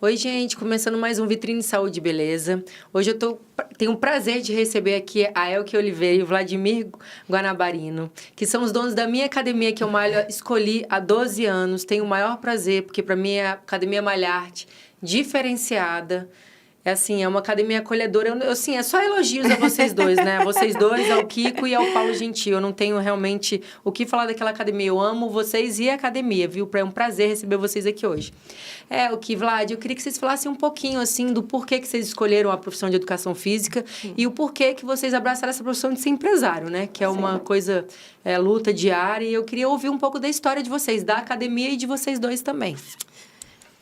Oi, gente, começando mais um Vitrine Saúde e Beleza. Hoje tenho o prazer de receber aqui a Elke Oliveira e o Vladimir Guanabarino, que são os donos da minha academia, que eu escolhi há 12 anos. Tenho o maior prazer, porque para mim é a Academia Malharte, diferenciada. É assim, é uma academia acolhedora. É só elogios a vocês dois, né? Vocês dois, ao Kiko e ao Paulo Gentil. Eu não tenho realmente o que falar daquela academia. Eu amo vocês e a academia, viu? É um prazer receber vocês aqui hoje. Vlad, eu queria que vocês falassem um pouquinho, assim, do porquê que vocês escolheram a profissão de educação física e o porquê que vocês abraçaram essa profissão de ser empresário, né? Que é uma coisa, luta diária. E eu queria ouvir um pouco da história de vocês, da academia e de vocês dois também.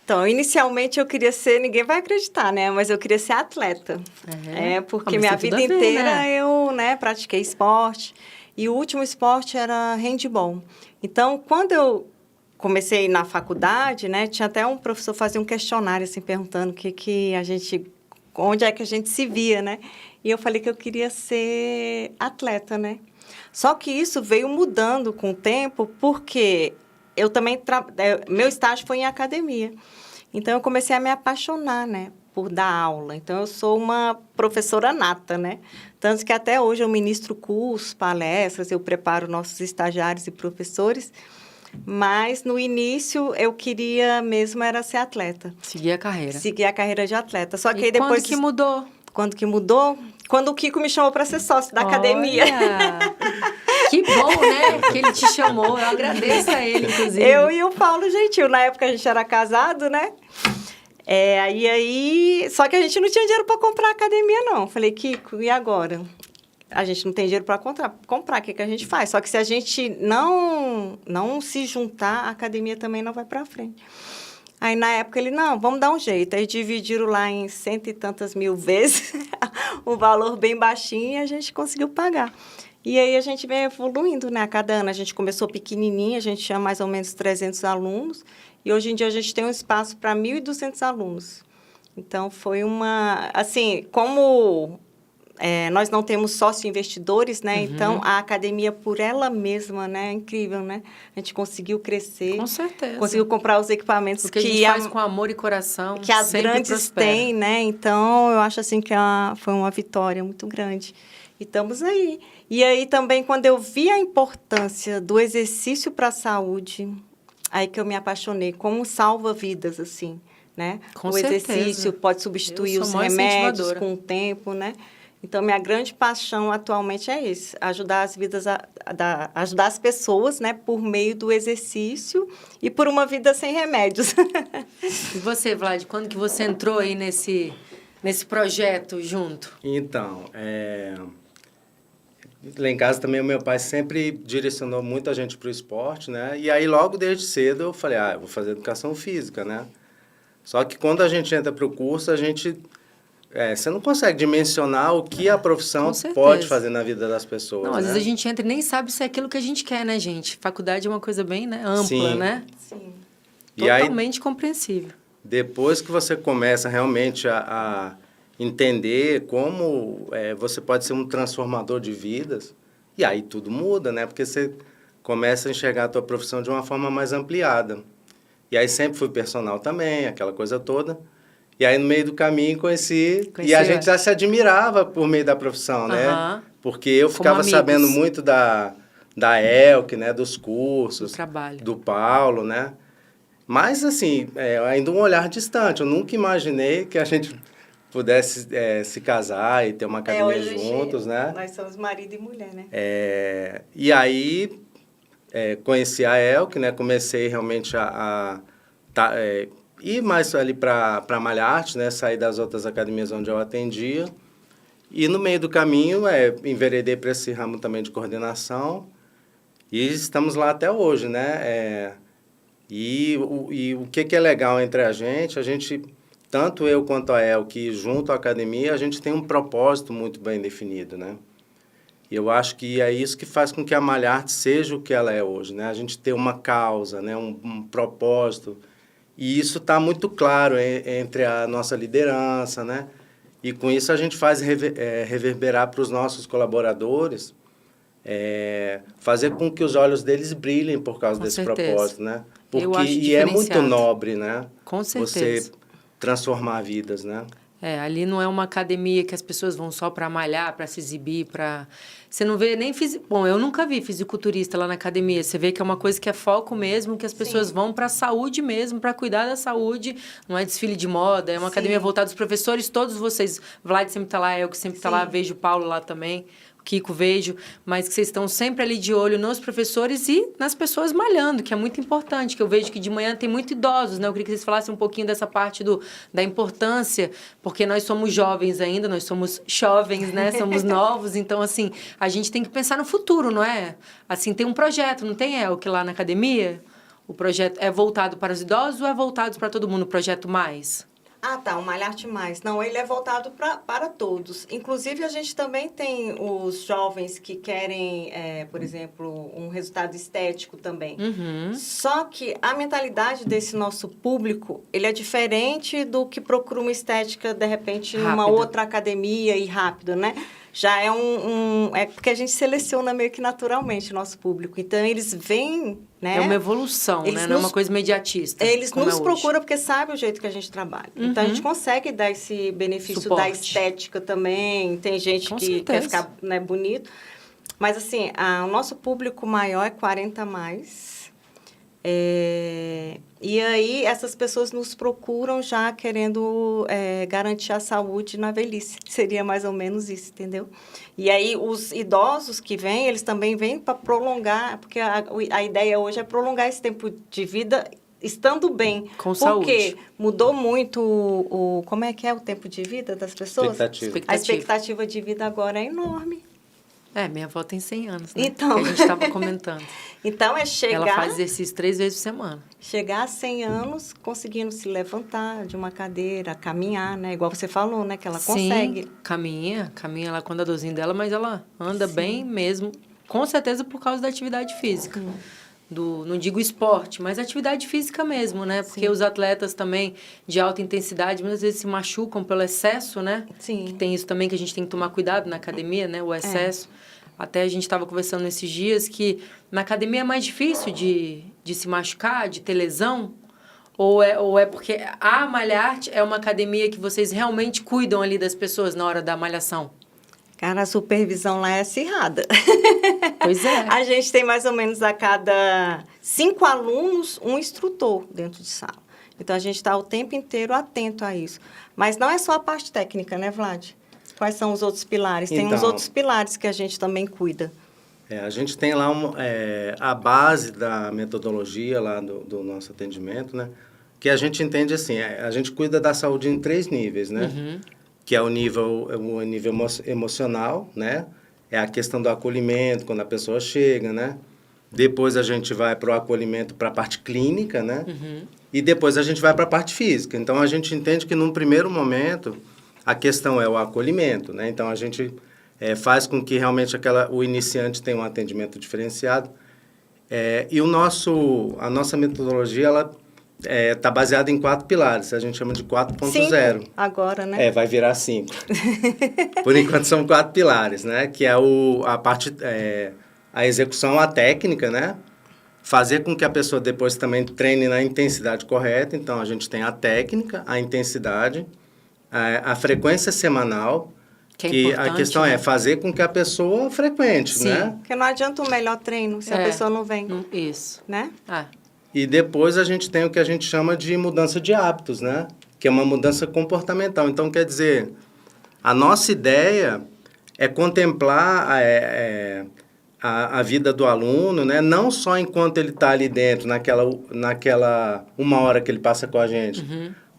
Então, inicialmente eu queria ser, ninguém vai acreditar, né? Mas eu queria ser atleta. Porque minha vida inteira eu, pratiquei esporte. E o último esporte era handball. Então, quando eu comecei na faculdade, né? Tinha até um professor fazia um questionário, assim, perguntando onde é que a gente se via, né? E eu falei que eu queria ser atleta, né? Só que isso veio mudando com o tempo, porque eu também meu estágio foi em academia. Então, eu comecei a me apaixonar, né, por dar aula. Então, eu sou uma professora nata, né? Tanto que até hoje eu ministro cursos, palestras, eu preparo nossos estagiários e professores. Mas, no início, eu queria mesmo era ser atleta. Seguir a carreira. Seguir a carreira de atleta. Só que aí depois... Quando que mudou? Quando que mudou? Quando o Kiko me chamou para ser sócio da academia. Que bom, né? Que ele te chamou. Eu agradeço a ele, inclusive. Eu e o Paulo Gentil. Na época, a gente era casado, né? Só que a gente não tinha dinheiro para comprar a academia, não. Falei, Kiko, e agora? A gente não tem dinheiro para comprar. O que a gente faz? Só que se a gente não se juntar, a academia também não vai para frente. Aí, na época, ele, não, vamos dar um jeito. Aí, dividiram lá em 100 e tantas mil vezes, o valor bem baixinho, e a gente conseguiu pagar. E aí, a gente vem evoluindo, né? A cada ano, a gente começou pequenininha, a gente tinha mais ou menos 300 alunos, e hoje em dia, a gente tem um espaço para 1.200 alunos. Então, foi uma... Assim, como... nós não temos sócio-investidores, né? Uhum. Então, a academia, por ela mesma, né? É incrível, né? A gente conseguiu crescer. Com certeza. Conseguiu comprar os equipamentos que a gente faz com amor e coração, que as grandes têm, né? Então, eu acho assim que foi uma vitória muito grande. E estamos aí. E aí, também, quando eu vi a importância do exercício para a saúde, aí que eu me apaixonei. Como salva vidas, assim, né? Com certeza. Exercício pode substituir os remédios com o tempo, né? Então, minha grande paixão atualmente é isso, ajudar as vidas, ajudar as pessoas, né, por meio do exercício e por uma vida sem remédios. E você, Vlad, quando que você entrou aí nesse projeto junto? Então, lá em casa também o meu pai sempre direcionou muito a gente para o esporte, né? E aí, logo desde cedo, eu falei, eu vou fazer educação física, né? Só que quando a gente entra para o curso, a gente... você não consegue dimensionar o que a profissão pode fazer na vida das pessoas. Não, às vezes a gente entra e nem sabe se é aquilo que a gente quer, né, gente? Faculdade é uma coisa bem ampla, Sim. né? Sim. Totalmente compreensível. Depois que você começa realmente a entender como você pode ser um transformador de vidas, e aí tudo muda, né? Porque você começa a enxergar a tua profissão de uma forma mais ampliada. E aí sempre fui personal também, aquela coisa toda. E aí, no meio do caminho, conheci e a gente já se admirava por meio da profissão, né? Porque eu ficava sabendo muito da Elke, né? Dos cursos, do trabalho. Do Paulo, né? Mas, assim, ainda um olhar distante. Eu nunca imaginei que a gente pudesse se casar e ter uma academia juntos, né? Nós somos marido e mulher, né? E aí, conheci a Elke, né? Comecei realmente ir mais ali para Malharte, né? Sair das outras academias onde eu atendia. E no meio do caminho, enveredei para esse ramo também de coordenação. E estamos lá até hoje, né? E o que é legal entre a gente, tanto eu quanto a Elke, junto à academia, a gente tem um propósito muito bem definido, né? E eu acho que é isso que faz com que a Malharte seja o que ela é hoje, né? A gente ter uma causa, né? Um propósito. E isso está muito claro entre a nossa liderança, né? E com isso a gente faz reverberar para os nossos colaboradores, fazer com que os olhos deles brilhem por causa desse propósito, né? Porque é muito nobre, né? Com certeza. Você transformar vidas, né? Ali não é uma academia que as pessoas vão só para malhar, para se exibir, para... Você não vê nem... Bom, eu nunca vi fisiculturista lá na academia. Você vê que é uma coisa que é foco mesmo, que as pessoas vão para a saúde mesmo, para cuidar da saúde. Não é desfile de moda, é uma academia voltada aos professores, todos vocês. Vlad sempre está lá, eu que sempre está lá, vejo o Paulo lá também. Kiko, vejo, mas que vocês estão sempre ali de olho nos professores e nas pessoas malhando, que é muito importante, que eu vejo que de manhã tem muito idosos, né? Eu queria que vocês falassem um pouquinho dessa parte da importância, porque nós somos jovens ainda, nós somos jovens, né? Somos novos, então, assim, a gente tem que pensar no futuro, não é? Assim, tem um projeto, não tem, que lá na academia? O projeto é voltado para os idosos ou é voltado para todo mundo, o Projeto Mais? Ah, tá, o Malharte Mais. Não, ele é voltado para todos. Inclusive, a gente também tem os jovens que querem, por exemplo, um resultado estético também. Só que a mentalidade desse nosso público, ele é diferente do que procura uma estética, de repente, numa outra academia e rápido, né? Já é é porque a gente seleciona meio que naturalmente o nosso público. Então, eles vêm, né? É uma evolução, né? Não é uma coisa imediatista. Eles nos procuram porque sabem o jeito que a gente trabalha. Então, a gente consegue dar esse benefício da estética também. Tem gente que quer ficar, né, bonito. Mas, assim, o nosso público maior é 40 mais. E aí, essas pessoas nos procuram já querendo garantir a saúde na velhice. Seria mais ou menos isso, entendeu? E aí, os idosos que vêm, eles também vêm para prolongar, porque a ideia hoje é prolongar esse tempo de vida estando bem. Com saúde. Porque mudou muito como é que é o tempo de vida das pessoas? A expectativa de vida agora é enorme. Minha avó tem 100 anos, né? Então... Que a gente estava comentando. Então, é chegar... Ela faz exercício 3 vezes por semana. Chegar a 100 anos conseguindo se levantar de uma cadeira, caminhar, né? Igual você falou, né? Que ela consegue. Caminha ela com a dorzinha dela, mas ela anda bem mesmo. Com certeza por causa da atividade física. Não digo esporte, mas atividade física mesmo, né? Porque os atletas também de alta intensidade, muitas vezes se machucam pelo excesso, né? Sim. Que tem isso também que a gente tem que tomar cuidado na academia, né? O excesso. Até a gente estava conversando nesses dias que na academia é mais difícil de se machucar, de ter lesão. Ou é porque a Malharte é uma academia que vocês realmente cuidam ali das pessoas na hora da malhação? Cara, a supervisão lá é acirrada. Pois é. A gente tem mais ou menos a cada 5 alunos, um instrutor dentro de sala. Então, a gente está o tempo inteiro atento a isso. Mas não é só a parte técnica, né, Vlad? Quais são os outros pilares? Tem uns outros pilares que a gente também cuida. A gente tem lá a base da metodologia lá do nosso atendimento, né? Que a gente entende assim, a gente cuida da saúde em 3 níveis, né? Que é o nível emocional, né? É a questão do acolhimento, quando a pessoa chega, né? Depois a gente vai para o acolhimento para a parte clínica, né? E depois a gente vai para a parte física. Então, a gente entende que, num primeiro momento, a questão é o acolhimento, né? Então, a gente faz com que realmente o iniciante tenha um atendimento diferenciado. E a nossa metodologia, ela está baseada em 4 pilares, a gente chama de 4.0. Agora, né? Vai virar 5. Por enquanto são 4 pilares, né? Que é a parte, a execução, a técnica, né? Fazer com que a pessoa depois também treine na intensidade correta. Então, a gente tem a técnica, a intensidade, a frequência semanal, que a questão é fazer com que a pessoa frequente, né? Porque não adianta o melhor treino se a pessoa não vem. Isso. Né? E depois a gente tem o que a gente chama de mudança de hábitos, né? Que é uma mudança comportamental. Então, quer dizer, a nossa ideia é contemplar a vida do aluno, né? Não só enquanto ele está ali dentro, naquela 1 hora que ele passa com a gente,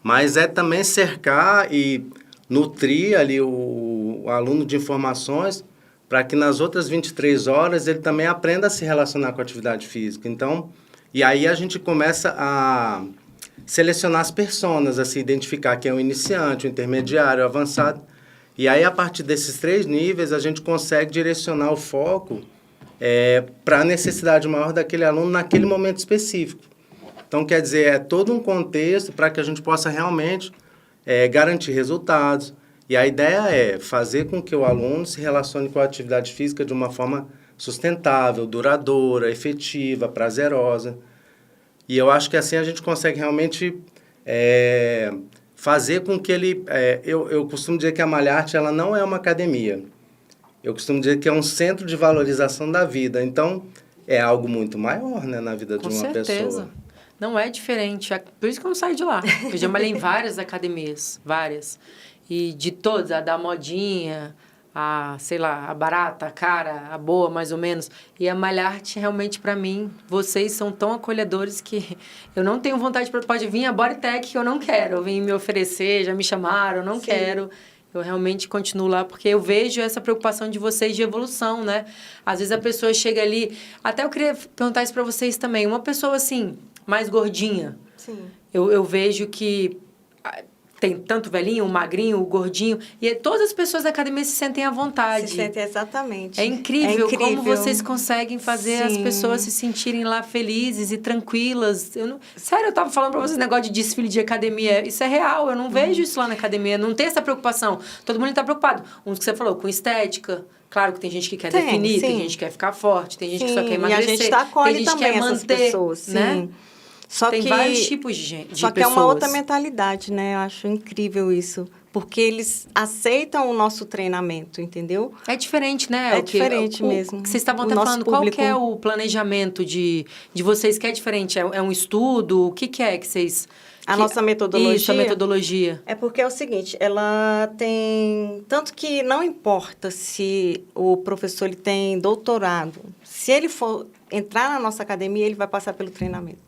mas é também cercar e nutrir ali o aluno de informações para que nas outras 23 horas ele também aprenda a se relacionar com a atividade física. Então, e aí a gente começa a selecionar as personas, a se identificar quem é o iniciante, o intermediário, o avançado. E aí, a partir desses 3 níveis, a gente consegue direcionar o foco para a necessidade maior daquele aluno naquele momento específico. Então, quer dizer, é todo um contexto para que a gente possa realmente garantir resultados. E a ideia é fazer com que o aluno se relacione com a atividade física de uma forma sustentável, duradoura, efetiva, prazerosa. E eu acho que assim a gente consegue realmente fazer com que ele... eu costumo dizer que a Malharte, ela não é uma academia. Eu costumo dizer que é um centro de valorização da vida. Então, é algo muito maior, né, na vida de uma pessoa. Não é diferente. Por isso que eu não saio de lá. Eu já malhei em várias academias, várias. E de todas, a da modinha, a, sei lá, a barata, a cara, a boa, mais ou menos. E a Malharte, realmente, para mim, vocês são tão acolhedores que eu não tenho vontade para... Pode vir a Bodytech que eu não quero. Eu vim me oferecer, já me chamaram, eu não quero. Eu realmente continuo lá, porque eu vejo essa preocupação de vocês de evolução, né? Às vezes a pessoa chega ali... Até eu queria perguntar isso para vocês também. Uma pessoa, assim, mais gordinha. Sim. Eu vejo que... Tem tanto velhinho, o magrinho, o gordinho. E todas as pessoas da academia se sentem à vontade. Se sentem, exatamente. É incrível como vocês conseguem fazer as pessoas se sentirem lá felizes e tranquilas. Sério, eu tava falando pra vocês, negócio de desfile de academia. Isso é real, eu não vejo isso lá na academia. Não tem essa preocupação. Todo mundo tá preocupado. Uns que você falou, com estética. Claro que tem gente que quer definir, tem gente que quer ficar forte, tem gente que só quer emagrecer. E a gente acolhe tem gente também que quer essas manter, pessoas, né? Só tem que, vários tipos de gente, só que pessoas. É uma outra mentalidade, né? Eu acho incrível isso. Porque eles aceitam o nosso treinamento, entendeu? É diferente, né? É diferente mesmo. Que vocês estavam até falando, público... qual que é o planejamento de vocês que é diferente? É um estudo? O que é que vocês... Nossa metodologia? Isso, a metodologia. É porque é o seguinte, ela tem... Tanto que não importa se o professor ele tem doutorado. Se ele for entrar na nossa academia, ele vai passar pelo treinamento.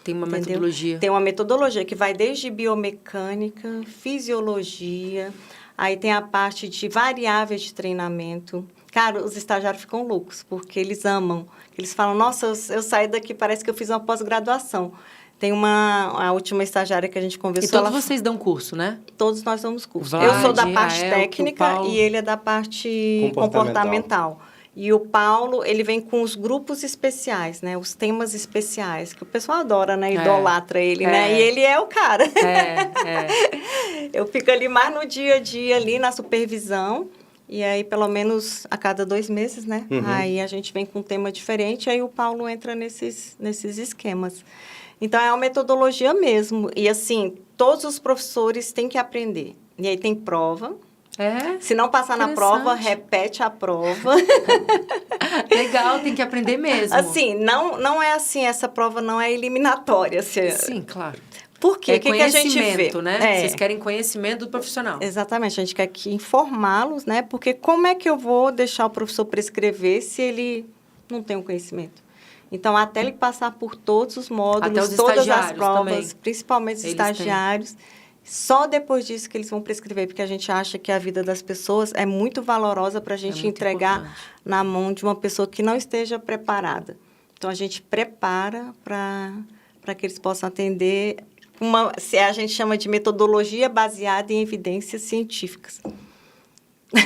Tem uma metodologia. Tem uma metodologia que vai desde biomecânica, fisiologia, aí tem a parte de variáveis de treinamento. Cara, os estagiários ficam loucos, porque eles amam. Eles falam, nossa, eu saí daqui, parece que eu fiz uma pós-graduação. Tem a última estagiária que a gente conversou. E todos vocês dão curso, né? Todos nós damos curso. Vlad, eu sou da parte Elke, técnica e ele é da parte comportamental. E o Paulo, ele vem com os grupos especiais, né? Os temas especiais, que o pessoal adora, né? Idolatra ele, né? E ele é o cara. Eu fico ali mais no dia a dia, ali na supervisão. E aí, pelo menos a cada 2 meses, né? Aí a gente vem com um tema diferente, aí o Paulo entra nesses esquemas. Então, é uma metodologia mesmo. E, assim, todos os professores têm que aprender. E aí tem prova. Se não passar na prova, repete a prova. Legal, tem que aprender mesmo. Assim, não é assim, essa prova não é eliminatória. Sim, claro. Por quê? O que a gente vê? Né? Vocês querem conhecimento do profissional. Exatamente, a gente quer que informá-los, né? Porque como é que eu vou deixar o professor prescrever se ele não tem o conhecimento? Então, até ele passar por todos os módulos, todas as provas, também. Principalmente os estagiários, só depois disso que eles vão prescrever, porque a gente acha que a vida das pessoas é muito valorosa para a gente entregar na mão de uma pessoa que não esteja preparada. Então, a gente prepara para que eles possam atender se a gente chama de metodologia baseada em evidências científicas.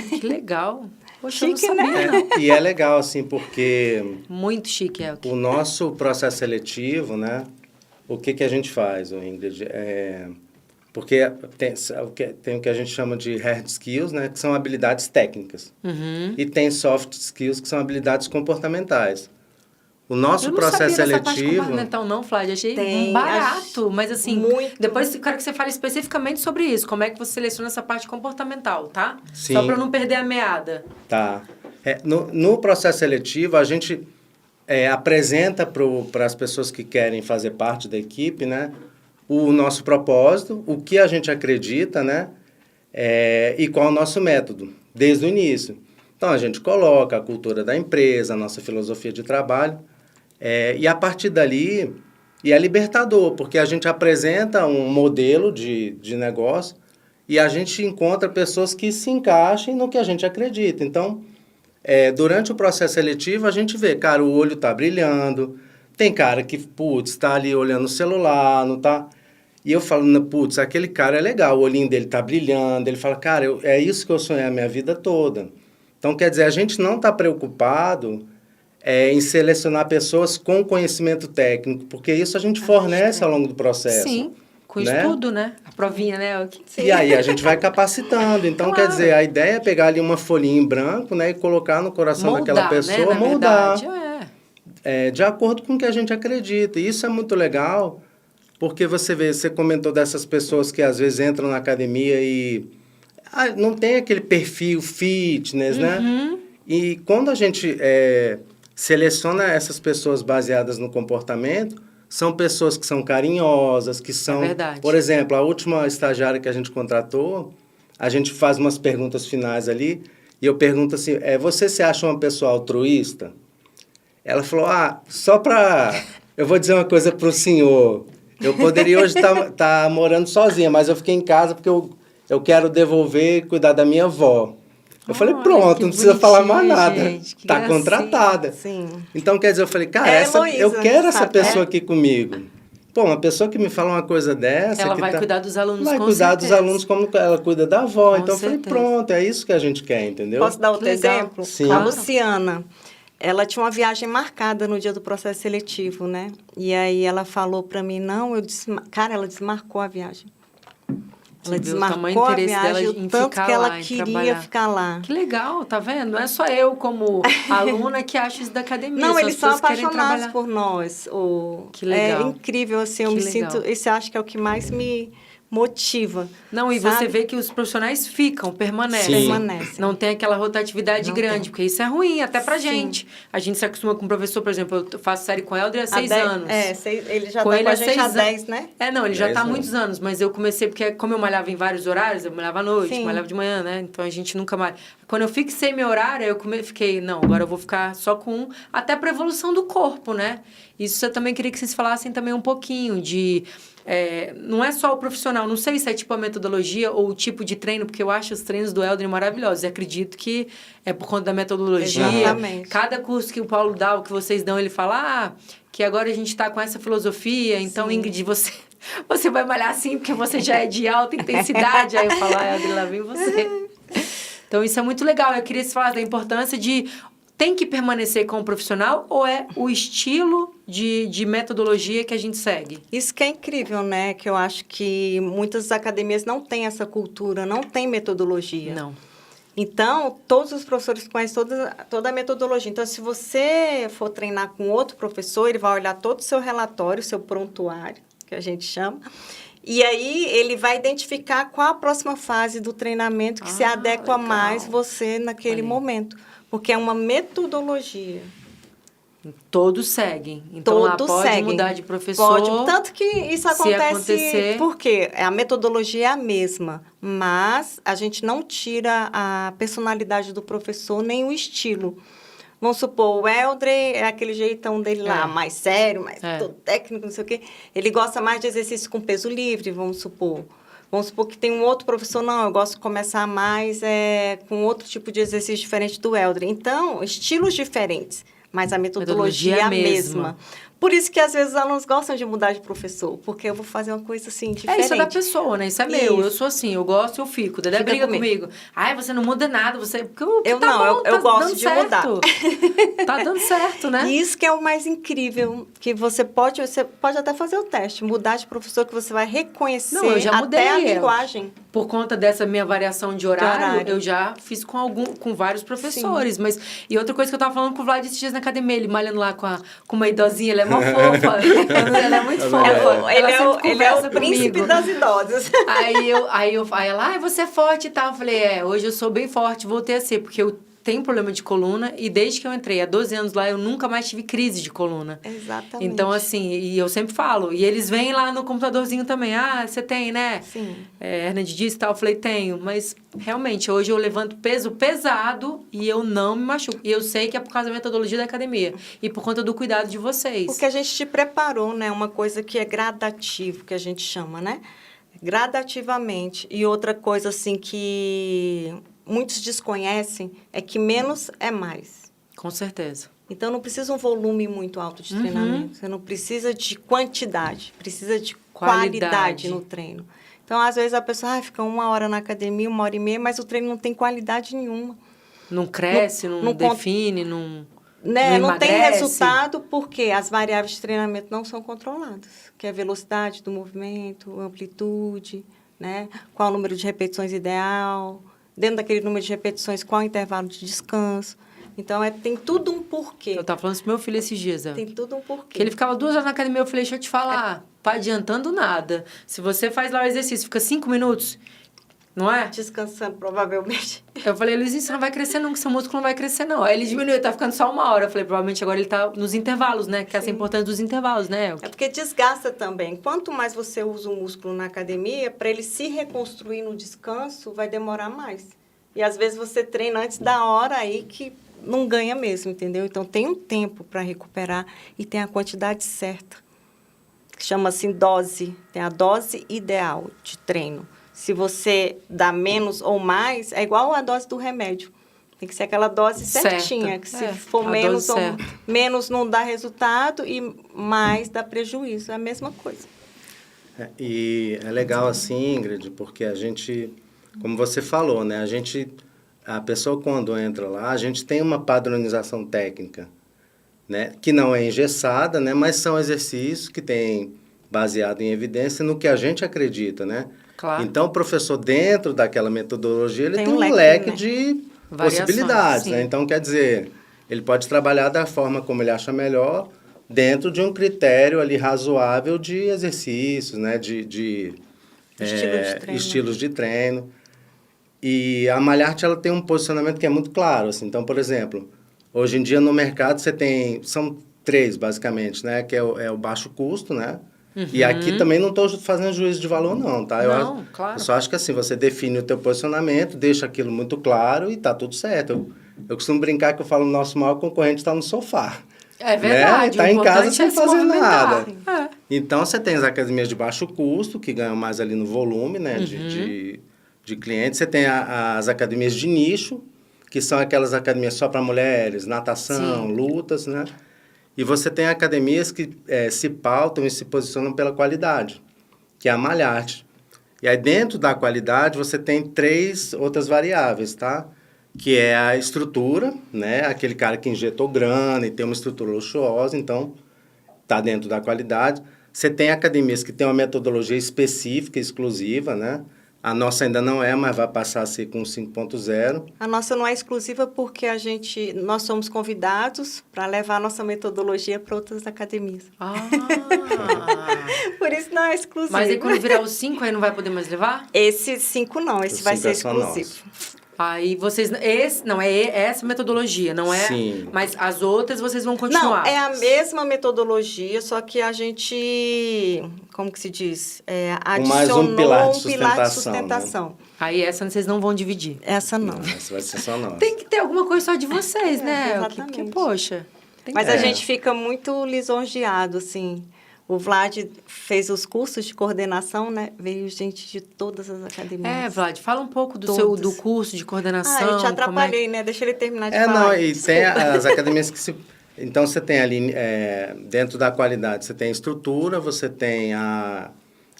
Que legal! Poxa, chique, eu não sabia, né? E é legal, assim, porque... Muito chique, Elke. O nosso processo seletivo, né? O que a gente faz, Ingrid? Porque tem o que a gente chama de hard skills, né? Que são habilidades técnicas. E tem soft skills, que são habilidades comportamentais. O nosso processo seletivo... Eu não sabia dessa parte comportamental não, Flávia. Achei barato, mas assim... Muito. Depois eu quero que você fale especificamente sobre isso. Como é que você seleciona essa parte comportamental, tá? Sim. Só para não perder a meada. Tá. No processo seletivo, a gente apresenta para as pessoas que querem fazer parte da equipe, né? O nosso propósito, o que a gente acredita, né? E qual é o nosso método, desde o início. Então, a gente coloca a cultura da empresa, a nossa filosofia de trabalho, e a partir dali, é libertador, porque a gente apresenta um modelo de negócio e a gente encontra pessoas que se encaixem no que a gente acredita. Então, durante o processo seletivo, a gente vê, cara, o olho está brilhando, tem cara que, está ali olhando o celular, não tá... E eu falo, aquele cara é legal, o olhinho dele está brilhando, ele fala, cara, é isso que eu sonhei a minha vida toda. Então, quer dizer, a gente não está preocupado em selecionar pessoas com conhecimento técnico, porque isso a gente fornece ao longo do processo. Sim, com estudo, né? A provinha, né? Sim. E aí a gente vai capacitando. Então, quer dizer, a ideia é pegar ali uma folhinha em branco, né, e colocar no coração daquela pessoa, né? moldar. De acordo com o que a gente acredita. E isso é muito legal, Porque você comentou dessas pessoas que às vezes entram na academia e não tem aquele perfil fitness, né? E quando a gente seleciona essas pessoas baseadas no comportamento, são pessoas que são carinhosas, que são... verdade. Por exemplo, a última estagiária que a gente contratou, a gente faz umas perguntas finais ali, e eu pergunto assim, você se acha uma pessoa altruísta? Ela falou, só para... Eu vou dizer uma coisa para o senhor. Eu poderia hoje estar morando sozinha, mas eu fiquei em casa porque eu quero devolver e cuidar da minha avó. Eu falei, pronto, não precisa falar mais nada. Gente, tá contratada. Sim. Então, quer dizer, eu falei, cara, eu quero essa pessoa aqui comigo. Pô, uma pessoa que me fala uma coisa dessa... Ela vai cuidar dos alunos, vai com cuidar certeza. dos alunos como ela cuida da avó. Com então, eu falei, pronto, é isso que a gente quer, entendeu? Posso dar outro exemplo? Sim. A Luciana, ela tinha uma viagem marcada no dia do processo seletivo, né? E aí ela falou para mim, cara, ela desmarcou a viagem. Ela desmarcou a viagem, o tanto que ela queria ficar lá. Que legal, tá vendo? Não é só eu, como aluna, que acho isso da academia. Não, eles são pessoas apaixonados por nós. Que legal. É incrível, assim, eu me sinto... Esse acho que é o que mais me motiva. Não, e você vê que os profissionais permanecem. Não tem aquela rotatividade grande, porque isso é ruim, até pra gente. A gente se acostuma com o professor, por exemplo, eu faço série com o Helder há 6 anos. Ele já tá com a gente há 10, né? Não, ele já tá há muitos anos, mas eu comecei, porque como eu malhava em vários horários, eu malhava à noite, malhava de manhã, né? Então a gente nunca malha. Quando eu fixei meu horário, eu fiquei, não, agora eu vou ficar só com um, até pra evolução do corpo, né? Isso eu também queria que vocês falassem também um pouquinho de... não é só o profissional, não sei se é tipo a metodologia ou o tipo de treino, porque eu acho os treinos do Helder maravilhosos. E acredito que é por conta da metodologia. Exatamente. Cada curso que o Paulo dá, o que vocês dão, ele fala, que agora a gente está com essa filosofia, então, Ingrid, você vai malhar assim, porque você já é de alta intensidade. Aí eu falo, Helder, lá vem você. Então, isso é muito legal. Eu queria falar da importância de... Tem que permanecer com o profissional ou é o estilo de metodologia que a gente segue? Isso que é incrível, né? Que eu acho que muitas academias não têm essa cultura, não tem metodologia. Não. Então, todos os professores conhecem toda a metodologia. Então, se você for treinar com outro professor, ele vai olhar todo o seu relatório, o seu prontuário, que a gente chama, e aí ele vai identificar qual a próxima fase do treinamento que se adequa mais você naquele momento. Porque é uma metodologia. Todos seguem. Então, lá pode mudar de professor. Pode. Tanto que isso acontece porque a metodologia é a mesma, mas a gente não tira a personalidade do professor nem o estilo. Vamos supor, o Helder é aquele jeitão dele lá, mais sério, mais todo técnico, não sei o quê. Ele gosta mais de exercício com peso livre, vamos supor. Vamos supor que tem um outro professor, não, eu gosto de começar mais com outro tipo de exercício diferente do Helder. Então, estilos diferentes, mas a metodologia é a mesma. Por isso que, às vezes, os alunos gostam de mudar de professor, porque eu vou fazer uma coisa, assim, diferente. Isso é da pessoa, né? Isso é meu. Eu sou assim, eu gosto, eu fico. Dedé briga comigo. Ai, você não muda nada, você... Eu gosto de mudar. Tá dando certo, né? E isso que é o mais incrível, que você pode até fazer o teste, mudar de professor, que você vai reconhecer eu já mudei até a linguagem. Por conta dessa minha variação de horário, eu já fiz com vários professores. E outra coisa que eu tava falando com o Vlad esses dias na academia, ele malhando lá com uma idosinha, ele é uma fofa. Ela é muito fofa. Ele é o príncipe das idosas. Aí ela, você é forte e tal. Eu falei, hoje eu sou bem forte, voltei a ser, porque eu tenho problema de coluna e desde que eu entrei há 12 anos lá, eu nunca mais tive crise de coluna. Exatamente. Então, assim, e eu sempre falo, e eles vêm lá no computadorzinho também, você tem, né? Sim. Hernia de disco e tal, eu falei, tenho, mas realmente, hoje eu levanto peso pesado e eu não me machuco. E eu sei que é por causa da metodologia da academia e por conta do cuidado de vocês. Porque a gente te preparou, né? Uma coisa que é gradativo, que a gente chama, né? Gradativamente. E outra coisa, assim, que muitos desconhecem é que menos é mais. Com certeza. Então, não precisa um volume muito alto de treinamento. Você não precisa de quantidade, precisa de qualidade no treino. Então, às vezes, a pessoa fica 1 hora na academia, 1h30, mas o treino não tem qualidade nenhuma. Não cresce, não define, não tem resultado porque as variáveis de treinamento não são controladas, que é a velocidade do movimento, a amplitude, né? Qual o número de repetições ideal, dentro daquele número de repetições, qual o intervalo de descanso. Então, tem tudo um porquê. Eu tava falando isso pro meu filho esses dias, ó. Tem tudo um porquê. Que ele ficava 2 horas na academia, eu falei, deixa eu te falar, tá adiantando nada. Se você faz lá o exercício, fica 5 minutos, não é? Descansando, provavelmente. Eu falei, Luizinho, você não vai crescer não, que seu músculo não vai crescer não. Aí ele diminuiu, tá ficando só 1 hora. Eu falei, provavelmente agora ele tá nos intervalos, né? Que essa é a importância dos intervalos, né? É porque desgasta também. Quanto mais você usa o músculo na academia, para ele se reconstruir no descanso, vai demorar mais. E às vezes você treina antes da hora aí que não ganha mesmo, entendeu? Então tem um tempo para recuperar e tem a quantidade certa. Chama assim dose. Tem a dose ideal de treino. Se você dá menos ou mais, é igual a dose do remédio. Tem que ser aquela dose certinha, que se for menos não dá resultado e mais dá prejuízo. É a mesma coisa. E é legal assim, Ingrid, porque a gente, como você falou, né? A pessoa quando entra lá, a gente tem uma padronização técnica, né? Que não é engessada, né? Mas são exercícios que tem baseado em evidência no que a gente acredita, né? Claro. Então, o professor, dentro daquela metodologia, ele tem um leque, né, de possibilidades, né? Então, quer dizer, ele pode trabalhar da forma como ele acha melhor, dentro de um critério ali razoável de exercícios, né? De estilos de treino. E a Malharte, ela tem um posicionamento que é muito claro, assim. Então, por exemplo, hoje em dia no mercado você tem... São 3, basicamente, né? Que é o baixo custo, né? Uhum. E aqui também não estou fazendo juízo de valor, não, tá? Claro. Eu só acho que assim, você define o teu posicionamento, deixa aquilo muito claro e tá tudo certo. Eu costumo brincar que eu falo, o nosso maior concorrente está no sofá. É verdade. Né? Tá em casa sem fazer nada. É. Então, você tem as academias de baixo custo, que ganham mais ali no volume, né? De clientes. Você tem as academias de nicho, que são aquelas academias só para mulheres, natação, lutas, né? E você tem academias que se pautam e se posicionam pela qualidade, que é a Malharte. E aí, dentro da qualidade, você tem 3 outras variáveis, tá? Que é a estrutura, né? Aquele cara que injetou grana e tem uma estrutura luxuosa, então, tá dentro da qualidade. Você tem academias que têm uma metodologia específica, exclusiva, né? A nossa ainda não é, mas vai passar a ser com 5.0. A nossa não é exclusiva porque nós somos convidados para levar a nossa metodologia para outras academias. Por isso não é exclusivo. Mas aí quando virar os 5, aí não vai poder mais levar? Esse 5 não, esse vai ser exclusivo. Aí vocês... essa metodologia, não é? Sim. Mas as outras vocês vão continuar? Não, é a mesma metodologia, só que a gente... Como que se diz? Adicionou mais um pilar de sustentação. Né? Aí essa vocês não vão dividir? Essa não. Essa vai ser só nossa. Tem que ter alguma coisa só de vocês, né? Exatamente. Poxa... Mas a gente fica muito lisonjeado, assim... O Vlad fez os cursos de coordenação, né? Veio gente de todas as academias. Vlad, fala um pouco do curso de coordenação. Eu te atrapalhei, né? Deixa ele terminar de falar. Não, e tem as academias que se... Então, você tem ali, dentro da qualidade, você tem a estrutura, você tem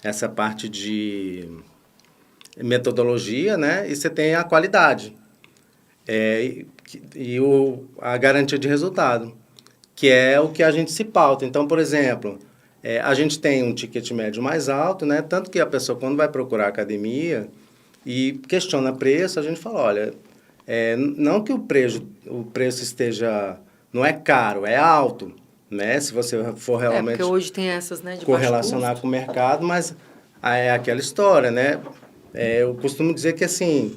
essa parte de metodologia, né? E você tem a qualidade. A garantia de resultado, que é o que a gente se pauta. Então, por exemplo... a gente tem um ticket médio mais alto, né? Tanto que a pessoa, quando vai procurar a academia e questiona preço, a gente fala, olha, não que o preço esteja... Não é caro, é alto, né? Se você for realmente... porque hoje tem essas, né? De correlacionar com o mercado, mas é aquela história, né? Eu costumo dizer que, assim,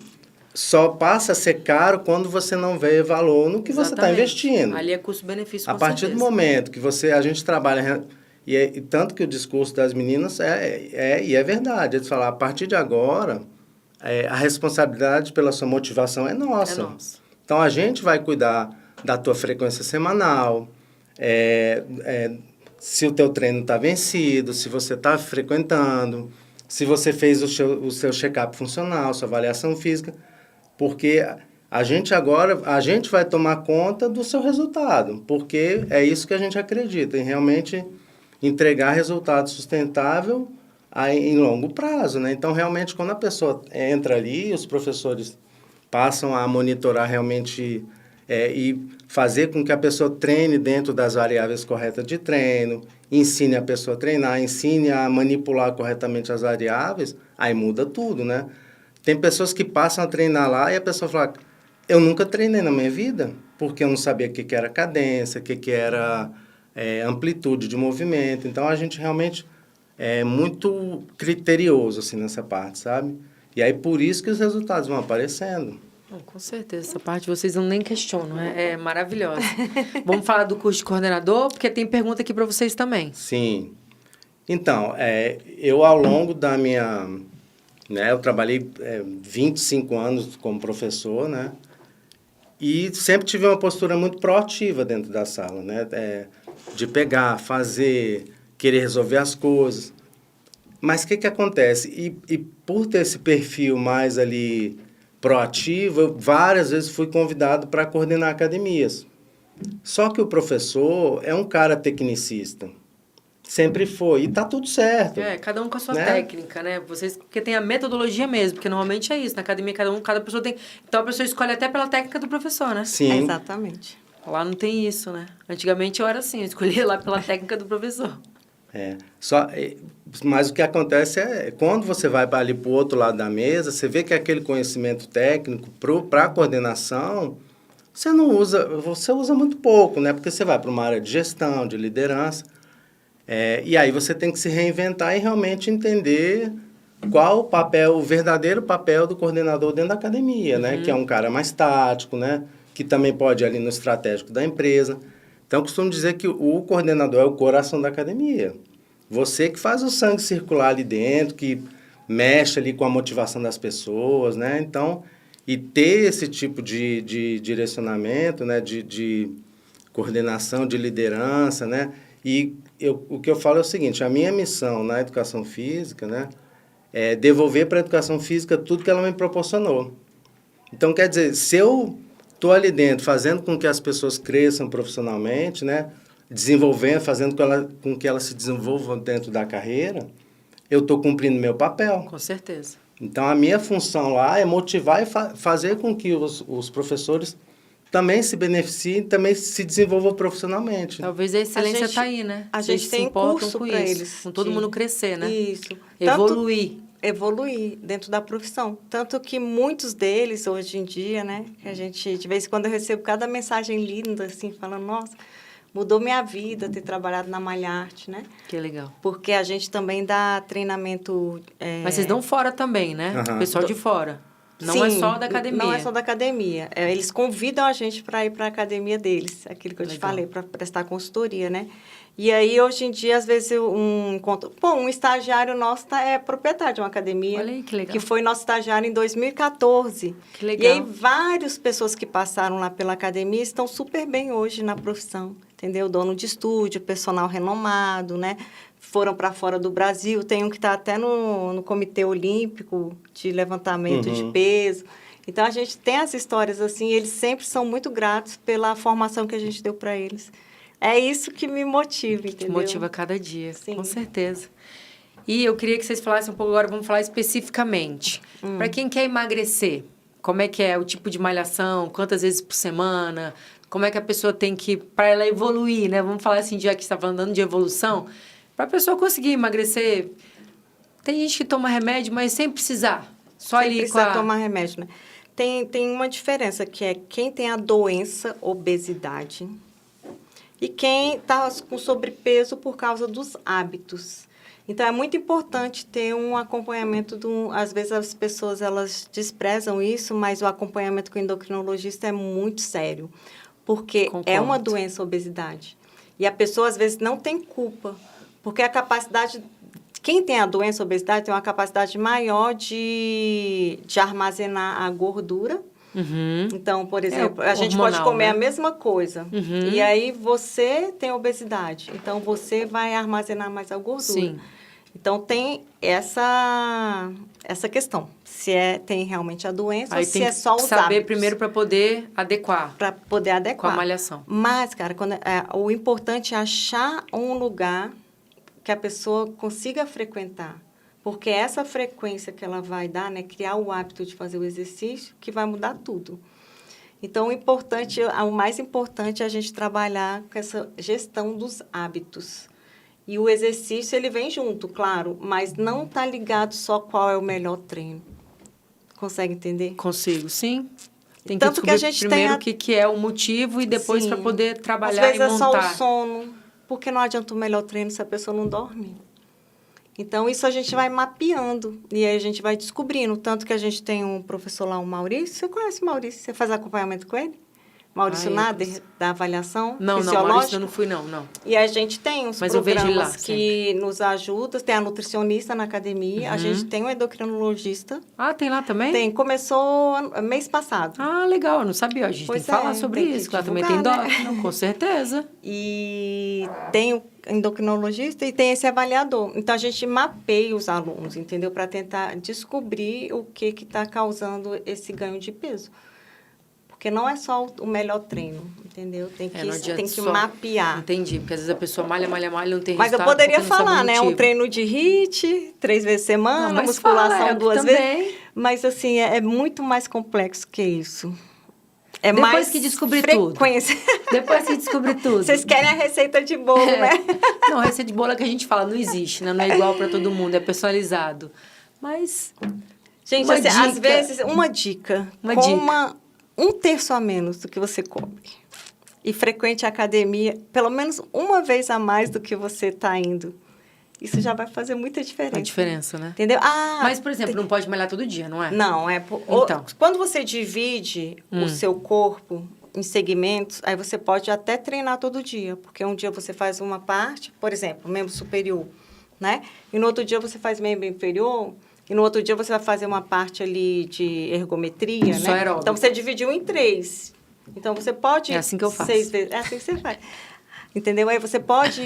só passa a ser caro quando você não vê valor no que você está investindo. Ali é custo-benefício, a partir do momento que a gente trabalha... E tanto que o discurso das meninas é verdade. Eles falam, a partir de agora, a responsabilidade pela sua motivação é nossa. É nossa. Então, a gente vai cuidar da tua frequência semanal, se o teu treino está vencido, se você está frequentando, se você fez o seu check-up funcional, sua avaliação física, porque a gente vai tomar conta do seu resultado, porque é isso que a gente acredita, em realmente... entregar resultado sustentável em longo prazo, né? Então, realmente, quando a pessoa entra ali, os professores passam a monitorar realmente e fazer com que a pessoa treine dentro das variáveis corretas de treino, ensine a pessoa a treinar, ensine a manipular corretamente as variáveis, aí muda tudo, né? Tem pessoas que passam a treinar lá e a pessoa fala, eu nunca treinei na minha vida, porque eu não sabia o que era cadência, o que era amplitude de movimento. Então, a gente realmente é muito criterioso, assim, nessa parte, sabe? E aí, por isso que os resultados vão aparecendo. Com certeza, essa parte vocês não nem questionam, é maravilhosa. Vamos falar do curso de coordenador, porque tem pergunta aqui para vocês também. Sim. Então, eu ao longo da minha... Né, eu trabalhei 25 anos como professor, né? E sempre tive uma postura muito proativa dentro da sala, né? De pegar, fazer, querer resolver as coisas. Mas o que acontece? E por ter esse perfil mais ali proativo, eu várias vezes fui convidado para coordenar academias. Só que o professor é um cara tecnicista. Sempre foi. E tá tudo certo. Cada um com a sua né? técnica, né? Vocês, porque tem a metodologia mesmo, porque normalmente é isso. Na academia, cada pessoa tem... Então, a pessoa escolhe até pela técnica do professor, né? Sim. Exatamente. Lá não tem isso, né? Antigamente eu era assim, eu escolhia lá pela técnica do professor. Mas o que acontece quando você vai ali para o outro lado da mesa, você vê que aquele conhecimento técnico para a coordenação, você usa muito pouco, né? Porque você vai para uma área de gestão, de liderança, e aí você tem que se reinventar e realmente entender qual o verdadeiro papel do coordenador dentro da academia, né? Que é um cara mais tático, né? Que também pode ir ali no estratégico da empresa. Então, eu costumo dizer que o coordenador é o coração da academia. Você que faz o sangue circular ali dentro, que mexe ali com a motivação das pessoas, né? Então, e ter esse tipo de direcionamento, né? De coordenação, de liderança, né? E o que eu falo é o seguinte, a minha missão na educação física, né? É devolver para a educação física tudo que ela me proporcionou. Então, quer dizer, se eu estou ali dentro fazendo com que as pessoas cresçam profissionalmente, né? Desenvolvendo, fazendo com que elas se desenvolvam dentro da carreira, eu estou cumprindo meu papel. Com certeza. Então, a minha função lá é motivar e fazer com que os professores também se beneficiem, também se desenvolvam profissionalmente. Talvez a excelência está aí, né? A gente tem curso para eles. Com todo mundo crescer, né? Isso. Evoluir dentro da profissão. Tanto que muitos deles, hoje em dia, né? Que a gente, de vez em quando, eu recebo cada mensagem linda, assim, falando, nossa, mudou minha vida ter trabalhado na Malharte, né? Que legal. Porque a gente também dá treinamento... Mas vocês dão fora também, né? Uhum. Pessoal de fora. Não Sim, é só da academia. Não é só da academia. Eles convidam a gente para ir para a academia deles, aquilo que eu te falei, para prestar consultoria, né? E aí, hoje em dia, às vezes, um estagiário nosso é proprietário de uma academia. Olha aí, que legal. Que foi nosso estagiário em 2014. Que legal. E aí, várias pessoas que passaram lá pela academia estão super bem hoje na profissão, entendeu? Dono de estúdio, personal renomado, né? Foram para fora do Brasil. Tem um que está até no Comitê Olímpico de levantamento de peso. Então, a gente tem as histórias assim, e eles sempre são muito gratos pela formação que a gente deu para eles. É isso que me motiva, entendeu? Que motiva cada dia, Sim. Com certeza. E eu queria que vocês falassem um pouco agora, vamos falar especificamente. Para quem quer emagrecer, como é que é o tipo de malhação, quantas vezes por semana, como é que a pessoa tem que, para ela evoluir, né? Vamos falar assim, já que está falando de evolução, para a pessoa conseguir emagrecer. Tem gente que toma remédio, mas sem precisar. Só sem ali precisar tomar remédio, né? Tem uma diferença, que é quem tem a doença, obesidade, e quem está com sobrepeso por causa dos hábitos. Então, é muito importante ter um acompanhamento. Às vezes, as pessoas elas desprezam isso, mas o acompanhamento com o endocrinologista é muito sério, porque é uma doença, a obesidade. E a pessoa, às vezes, não tem culpa, porque a capacidade... Quem tem a doença, a obesidade, tem uma capacidade maior de armazenar a gordura. Então, por exemplo, a gente pode comer, né, a mesma coisa. E aí, você tem obesidade. Então, você vai armazenar mais a gordura. Sim. Então, tem essa questão. Se tem realmente a doença, aí ou se é só os saber hábitos. Primeiro para poder adequar. Para poder adequar. Com a malhação. Mas, cara, o importante é achar um lugar que a pessoa consiga frequentar. Porque essa frequência que ela vai dar, né, criar o hábito de fazer o exercício, que vai mudar tudo. Então, o mais importante é a gente trabalhar com essa gestão dos hábitos. E o exercício, ele vem junto, claro, mas não está ligado só qual é o melhor treino. Consegue entender? Consigo, sim. Tem que Tanto que a descobrir gente primeiro tem o que é o motivo e depois para poder trabalhar às vezes e montar. É só o sono, porque não adianta o melhor treino se a pessoa não dorme. Então, isso a gente vai mapeando e aí a gente vai descobrindo. Tanto que a gente tem um professor lá, o Maurício. Você conhece o Maurício? Você faz acompanhamento com ele? Maurício Nader, da avaliação fisiológica? Não, Maurício eu não fui, não. E a gente tem uns Mas eu vejo ele lá programas que nos ajudam. Tem a nutricionista na academia, a gente tem um endocrinologista. Ah, tem lá também? Tem, começou mês passado. Ah, legal, eu não sabia. A gente Pois tem que falar é, sobre tem que isso, que lá também divulgar, tem endócrino, com certeza. E tem o endocrinologista e tem esse avaliador. Então, a gente mapeia os alunos, entendeu? Para tentar descobrir o que está causando esse ganho de peso. Porque não é só o melhor treino, entendeu? Tem que mapear. Entendi, porque às vezes a pessoa malha, não tem Mas eu resultado. poderia falar, né? Um treino de HIIT, 3 vezes por semana, musculação 2 vezes. Mas, assim, é muito mais complexo que isso. É depois mais que descobrir frequência. tudo. Depois que descobrir tudo. Vocês querem a receita de bolo, né? Não, a receita de bolo é que a gente fala, não existe, né? Não é igual para todo mundo, é personalizado. Mas, gente, assim, às vezes, uma dica. Coma 1/3 a menos do que você come. E frequente a academia pelo menos uma vez a mais do que você está indo. Isso já vai fazer muita diferença. A diferença, né? Entendeu? Mas, por exemplo, não pode malhar todo dia, não é? Não, Então. Quando você divide o seu corpo em segmentos, aí você pode até treinar todo dia. Porque um dia você faz uma parte, por exemplo, membro superior, né? E no outro dia você faz membro inferior. E no outro dia você vai fazer uma parte ali de ergometria, Só né? aeróbico. Então, você dividiu em 3. Então, você pode... É assim que eu faço. 6 vezes. É assim que você faz. Entendeu? Aí você pode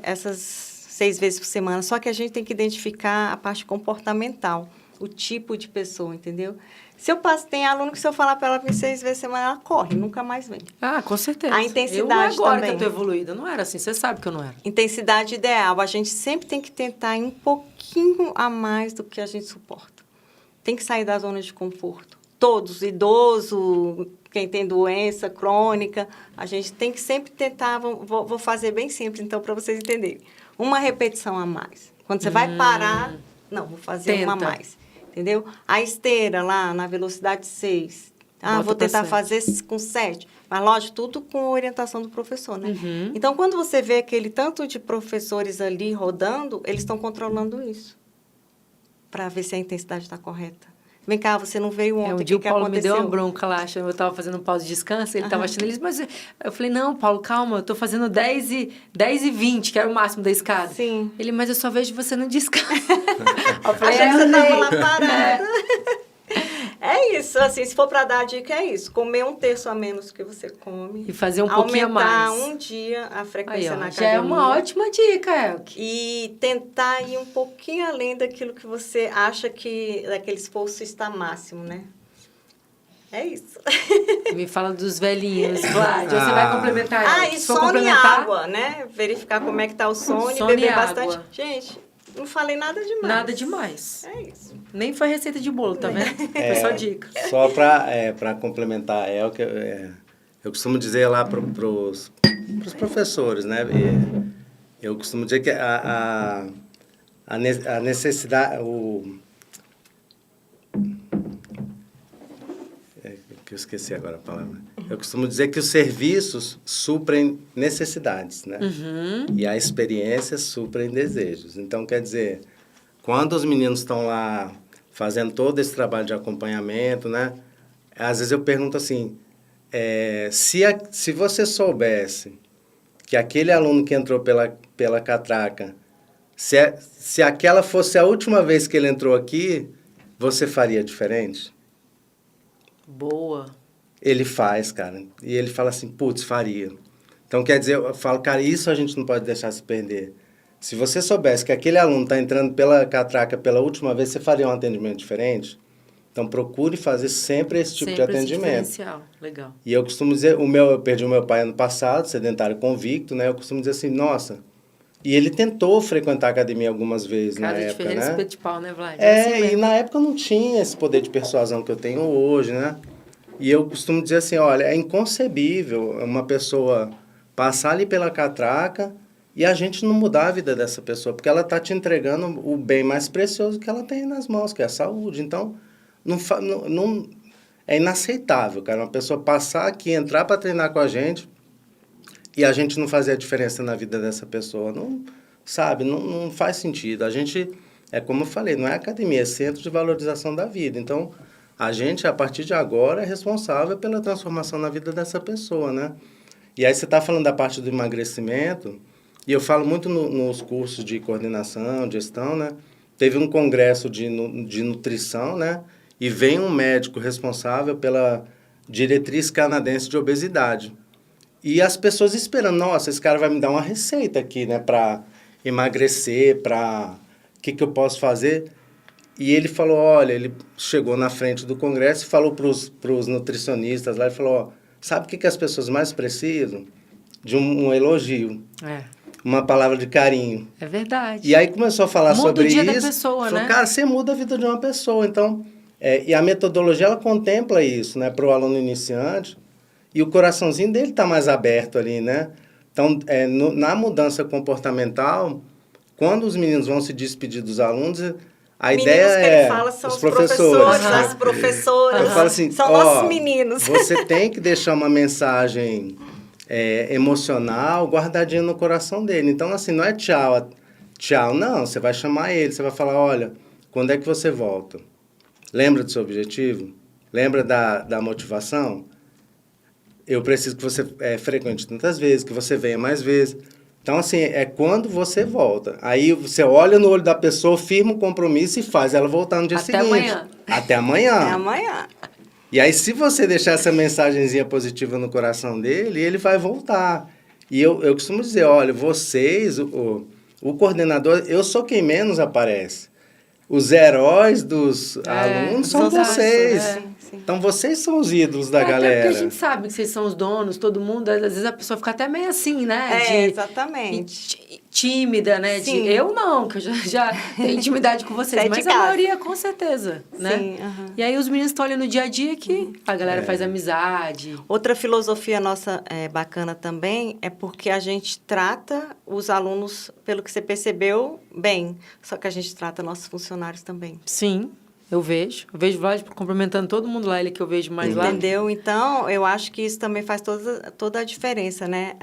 essas 6 vezes por semana. Só que a gente tem que identificar a parte comportamental. O tipo de pessoa, entendeu? Tem aluno que se eu falar para ela vir 6 vezes por semana, ela corre, nunca mais vem. Ah, com certeza. A intensidade agora também. que eu tô evoluída, não era assim, você sabe que eu não era. Intensidade ideal. A gente sempre tem que tentar ir um pouquinho a mais do que a gente suporta. Tem que sair da zona de conforto. Todos, idoso, quem tem doença crônica, a gente tem que sempre tentar, vou fazer bem simples, então, para vocês entenderem. Uma repetição a mais. Quando você vai parar, não, vou fazer uma a mais. Entendeu? A esteira lá na velocidade 6. Vou tentar fazer com 7. Mas, lógico, tudo com orientação do professor, né? Então, quando você vê aquele tanto de professores ali rodando, eles estão controlando isso. Para ver se a intensidade está correta. Vem cá, você não veio ontem, o dia o que Paulo aconteceu? me deu uma bronca lá, eu estava fazendo pausa de descanso, ele estava achando eles, mas eu falei, não, Paulo, calma, eu estou fazendo 10 e 20, que era o máximo da escada. Sim. Ele, mas eu só vejo você no descanso. Eu falei, você estava lá parada. É isso, assim, se for para dar a dica, é isso. Comer 1/3 a menos que você come. E fazer um pouquinho a mais. Aumentar um dia a frequência na academia. Já é uma ótima dica, Elke. E tentar ir um pouquinho além daquilo que você acha que daquele esforço está máximo, né? É isso. Me fala dos velhinhos, Vlad. Você vai complementar. E sono e água, né? Verificar como é que tá o sono e beber bastante. Gente, não falei nada demais. Nada demais. É isso. Nem foi receita de bolo, tá vendo? Foi só dica. Só para complementar, que eu costumo dizer lá para os professores, né? Eu costumo dizer que a necessidade... que eu esqueci agora a palavra. Eu costumo dizer que os serviços suprem necessidades, né? E a experiência suprem desejos. Então, quer dizer, quando os meninos estão lá fazendo todo esse trabalho de acompanhamento, né? Às vezes eu pergunto assim, se você soubesse que aquele aluno que entrou pela catraca, se aquela fosse a última vez que ele entrou aqui, você faria diferente? Boa. Ele faz, cara. E ele fala assim, putz, faria. Então, quer dizer, eu falo, cara, isso a gente não pode deixar se perder. Se você soubesse que aquele aluno está entrando pela catraca pela última vez, você faria um atendimento diferente? Então, procure fazer sempre esse tipo de atendimento. Diferencial. Legal. E eu costumo dizer, eu perdi o meu pai ano passado, sedentário convicto, né? Eu costumo dizer assim, nossa... E ele tentou frequentar a academia algumas vezes na época, né? Cada diferença de pau, né, Vlad? E na época não tinha esse poder de persuasão que eu tenho hoje, né? E eu costumo dizer assim, olha, é inconcebível uma pessoa passar ali pela catraca e a gente não mudar a vida dessa pessoa, porque ela está te entregando o bem mais precioso que ela tem nas mãos, que é a saúde. Então, é inaceitável, cara. Uma pessoa passar aqui, entrar para treinar com a gente e a gente não fazer a diferença na vida dessa pessoa. Não, sabe? Não faz sentido. A gente, como eu falei, não é academia, é centro de valorização da vida. Então, a gente, a partir de agora, é responsável pela transformação na vida dessa pessoa, né? E aí você está falando da parte do emagrecimento, e eu falo muito nos cursos de coordenação, de gestão, né? Teve um congresso de nutrição, né? E vem um médico responsável pela diretriz canadense de obesidade. E as pessoas esperando, nossa, esse cara vai me dar uma receita aqui, né? Para emagrecer, para... O que eu posso fazer? E ele falou, olha, ele chegou na frente do congresso e falou para os nutricionistas lá, ele falou, ó, sabe o que as pessoas mais precisam? De um elogio. Uma palavra de carinho. É verdade. E aí começou a falar sobre isso. Muda o dia da pessoa, falou, né? cara, você muda a vida de uma pessoa. Então, e a metodologia, ela contempla isso, né? Para o aluno iniciante. E o coraçãozinho dele está mais aberto ali, né? Então, na mudança comportamental, quando os meninos vão se despedir dos alunos... A ideia que ele fala são os professores, as professoras. Eu falo assim, são nossos meninos. Você tem que deixar uma mensagem emocional guardadinha no coração dele. Então, assim, não é tchau, não. Você vai chamar ele, você vai falar, olha, quando é que você volta? Lembra do seu objetivo? Lembra da motivação? Eu preciso que você frequente tantas vezes, que você venha mais vezes. Então, assim, é quando você volta. Aí você olha no olho da pessoa, firma um compromisso e faz ela voltar no dia seguinte. Amanhã. Até amanhã. Até amanhã. E aí, se você deixar essa mensagenzinha positiva no coração dele, ele vai voltar. E eu costumo dizer, olha, vocês, o coordenador, eu sou quem menos aparece. Os heróis dos alunos são vocês. Sim. Então, vocês são os ídolos da galera. Até porque a gente sabe que vocês são os donos, todo mundo. Às vezes a pessoa fica até meio assim, né? Exatamente. Tímida, né? Sim. Eu não, que eu já tenho intimidade com vocês. Mas a maioria, com certeza, né? Sim, E aí os meninos estão ali no dia a dia que a galera faz amizade. Outra filosofia nossa bacana também é porque a gente trata os alunos, pelo que você percebeu, bem. Só que a gente trata nossos funcionários também. Sim. Eu vejo o Vlad cumprimentando todo mundo lá, ele que eu vejo mais lá. Entendeu? Então, eu acho que isso também faz toda a diferença, né?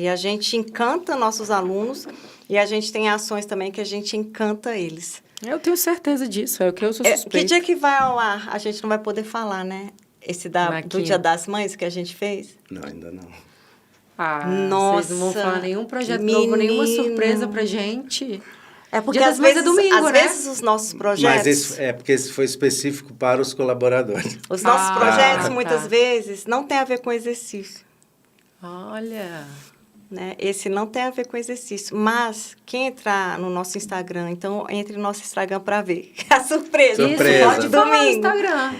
E a gente encanta nossos alunos e a gente tem ações também que a gente encanta eles. Eu tenho certeza disso, é o que eu sou suspeita. Que dia que vai ao ar? A gente não vai poder falar, né? Esse do Dia das Mães que a gente fez? Não, ainda não. Nossa, vocês não vão falar nenhum projeto novo, nenhuma surpresa pra gente. É porque Dia às das Mães vezes, é domingo, às né? vezes os nossos projetos... Mas porque esse foi específico para os colaboradores. Os nossos projetos, muitas vezes, não tem a ver com exercício. Olha... Né? Esse não tem a ver com exercício. Mas, quem entrar no nosso Instagram, então, entre no nosso Instagram para ver. A surpresa. Isso, pode falar no Instagram.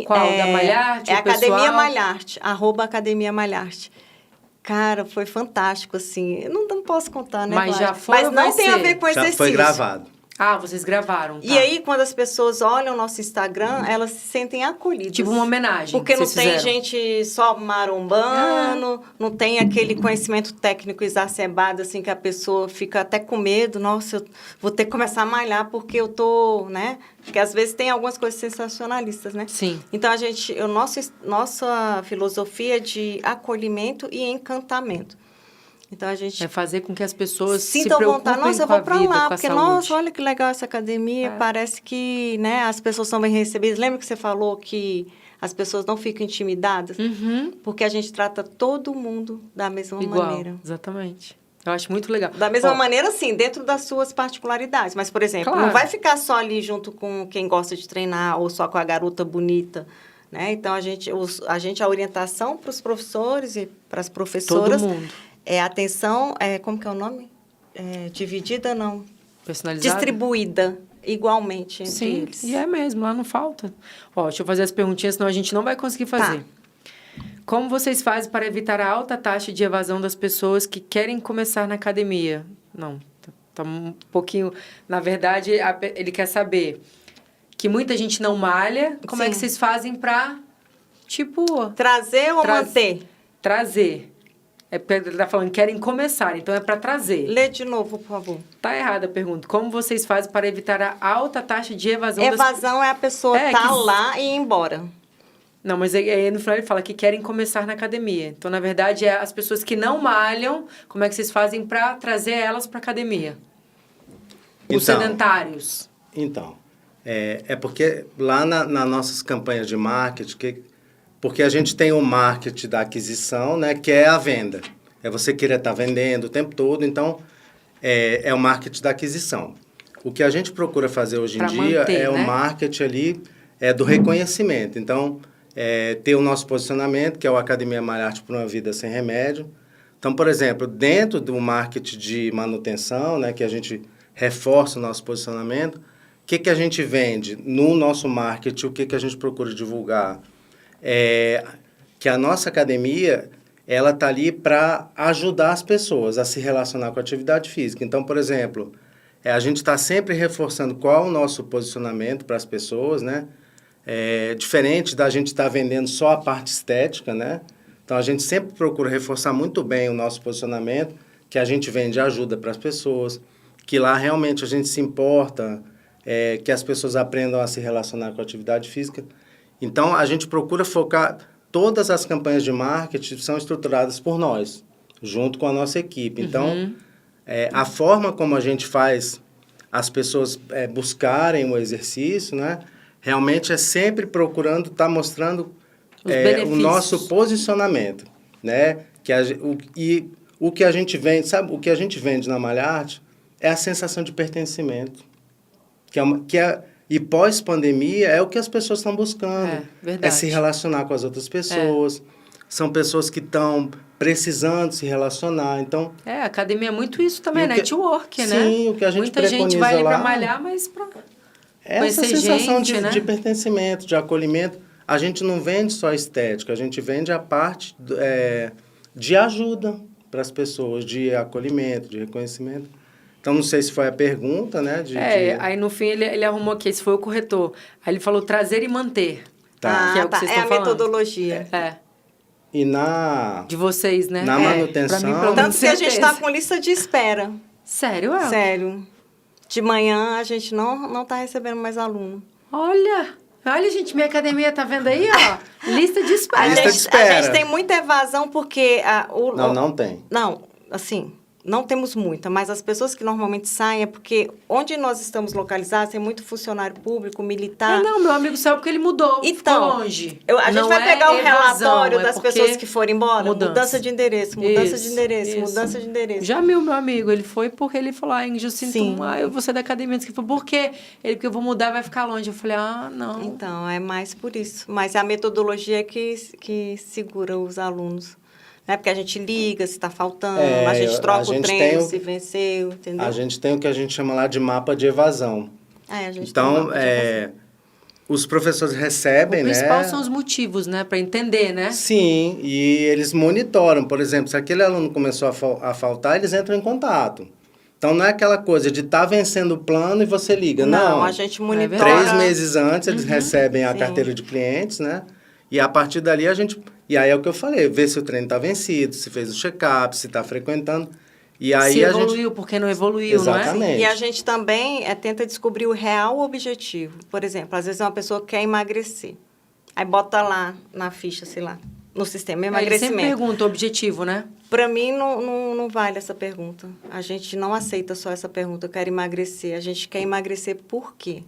Qual? Da Malharte? É Academia Malharte, @Academia Malharte. Cara, foi fantástico, assim. Eu não posso contar, né, Mas Vlad? já foi. Mas não tem a ver com exercício. Já foi gravado. Vocês gravaram. Tá. E aí, quando as pessoas olham o nosso Instagram, elas se sentem acolhidas. Tipo uma homenagem. Porque não tem fizeram. gente só marombando, não tem aquele conhecimento técnico exacerbado, assim, que a pessoa fica até com medo. Nossa, eu vou ter que começar a malhar porque eu tô, né? Porque às vezes tem algumas coisas sensacionalistas, né? Sim. Então, nossa filosofia é de acolhimento e encantamento. Então, a gente... É fazer com que as pessoas sintam se preocupem vontade. Nossa, eu com a vou para vida, lá, com a porque, saúde. nossa, olha que legal essa academia. Parece que, né, as pessoas são bem recebidas. Lembra que você falou que as pessoas não ficam intimidadas? Uhum. Porque a gente trata todo mundo da mesma maneira. Exatamente. Eu acho muito legal. Da mesma maneira, sim, dentro das suas particularidades. Mas, por exemplo, não vai ficar só ali junto com quem gosta de treinar ou só com a garota bonita, né? Então, a orientação para os professores e para as professoras... Todo mundo. Atenção, como que é o nome? Dividida, não. Personalizada? Distribuída, igualmente entre Sim, eles. e é mesmo, lá não falta. Deixa eu fazer as perguntinhas, senão a gente não vai conseguir fazer. Tá. Como vocês fazem para evitar a alta taxa de evasão das pessoas que querem começar na academia? Não, tá um pouquinho... Na verdade, ele quer saber que muita gente não malha. Como é que vocês fazem para, tipo... Trazer ou manter? Trazer. É porque ele está falando que querem começar, então é para trazer. Lê de novo, por favor. Tá errada a pergunta. Como vocês fazem para evitar a alta taxa de evasão? Evasão é a pessoa estar lá e ir embora. Não, mas aí no final ele fala que querem começar na academia. Então, na verdade, é as pessoas que não malham, como é que vocês fazem para trazer elas para academia? Os sedentários. Então, é porque lá nas nossas campanhas de marketing, porque a gente tem o marketing da aquisição, né, que é a venda. É você querer estar vendendo o tempo todo, então é o marketing da aquisição. O que a gente procura fazer hoje em dia é o marketing ali do reconhecimento. Então, ter o nosso posicionamento, que é o Academia Malhar Arte por uma Vida Sem Remédio. Então, por exemplo, dentro do marketing de manutenção, né, que a gente reforça o nosso posicionamento, o que a gente vende no nosso marketing, o que a gente procura divulgar? Que a nossa academia, ela está ali para ajudar as pessoas a se relacionar com a atividade física. Então, por exemplo, a gente está sempre reforçando qual é o nosso posicionamento para as pessoas, né? Diferente da gente estar vendendo só a parte estética, né? Então, a gente sempre procura reforçar muito bem o nosso posicionamento, que a gente vende ajuda para as pessoas, que lá realmente a gente se importa, que as pessoas aprendam a se relacionar com a atividade física. Então, a gente procura focar... Todas as campanhas de marketing são estruturadas por nós, junto com a nossa equipe. Então, a forma como a gente faz as pessoas buscarem o exercício, né? Realmente é sempre procurando estar mostrando o nosso posicionamento, né? O que a gente vende, sabe? O que a gente vende na Malharte é a sensação de pertencimento, e pós-pandemia é o que as pessoas estão buscando. É se relacionar com as outras pessoas. São pessoas que estão precisando se relacionar. Então, a academia é muito isso também, network, né? Sim, o que a gente Muita gente vai ali para malhar, mas para essa sensação de pertencimento, de acolhimento. A gente não vende só estética, a gente vende a parte de ajuda para as pessoas, de acolhimento, de reconhecimento. Então, não sei se foi a pergunta, né? Aí no fim ele arrumou aqui, esse foi o corretor. Aí ele falou trazer e manter. Tá. Que é o que vocês estão falando. Metodologia. E de vocês, né? Na manutenção... Pra mim, tanto que a gente está com lista de espera. Sério, El? Sério. De manhã a gente não está recebendo mais aluno. Olha, gente, minha academia tá vendo aí, ó? Lista de espera. A gente tem muita evasão porque... Não tem. Não, assim... Não temos muita, mas as pessoas que normalmente saem é porque onde nós estamos localizados tem muito funcionário público, militar. Não, meu amigo saiu porque ele mudou, ficou longe. A gente vai pegar o relatório das pessoas que foram embora. Mudança de endereço, mudança de endereço. Já meu amigo, ele foi porque ele falou, eu vou sair da academia. Ele falou, por quê? Porque eu vou mudar e vai ficar longe. Eu falei, não. Então, é mais por isso. Mas é a metodologia que segura os alunos. Né? Porque a gente liga se está faltando, a gente troca o treino se venceu, entendeu? A gente tem o que a gente chama lá de mapa de evasão. Então, os professores recebem, né? O principal são os motivos, né? Para entender, né? Sim, e eles monitoram. Por exemplo, se aquele aluno começou a faltar, eles entram em contato. Então, não é aquela coisa de estar vencendo o plano e você liga. Não, a gente monitora. 3 meses antes, eles recebem a carteira de clientes, né? E a partir dali a gente... E aí é o que eu falei, ver se o treino está vencido, se fez o check-up, se está frequentando. E aí se evoluiu, porque não evoluiu, exatamente. Não é? E a gente também tenta descobrir o real objetivo. Por exemplo, às vezes uma pessoa quer emagrecer. Aí bota lá na ficha, sei lá, no sistema, emagrecimento. Ele sempre pergunta o objetivo, né? Para mim, não vale essa pergunta. A gente não aceita só essa pergunta, eu quero emagrecer. A gente quer emagrecer por quê?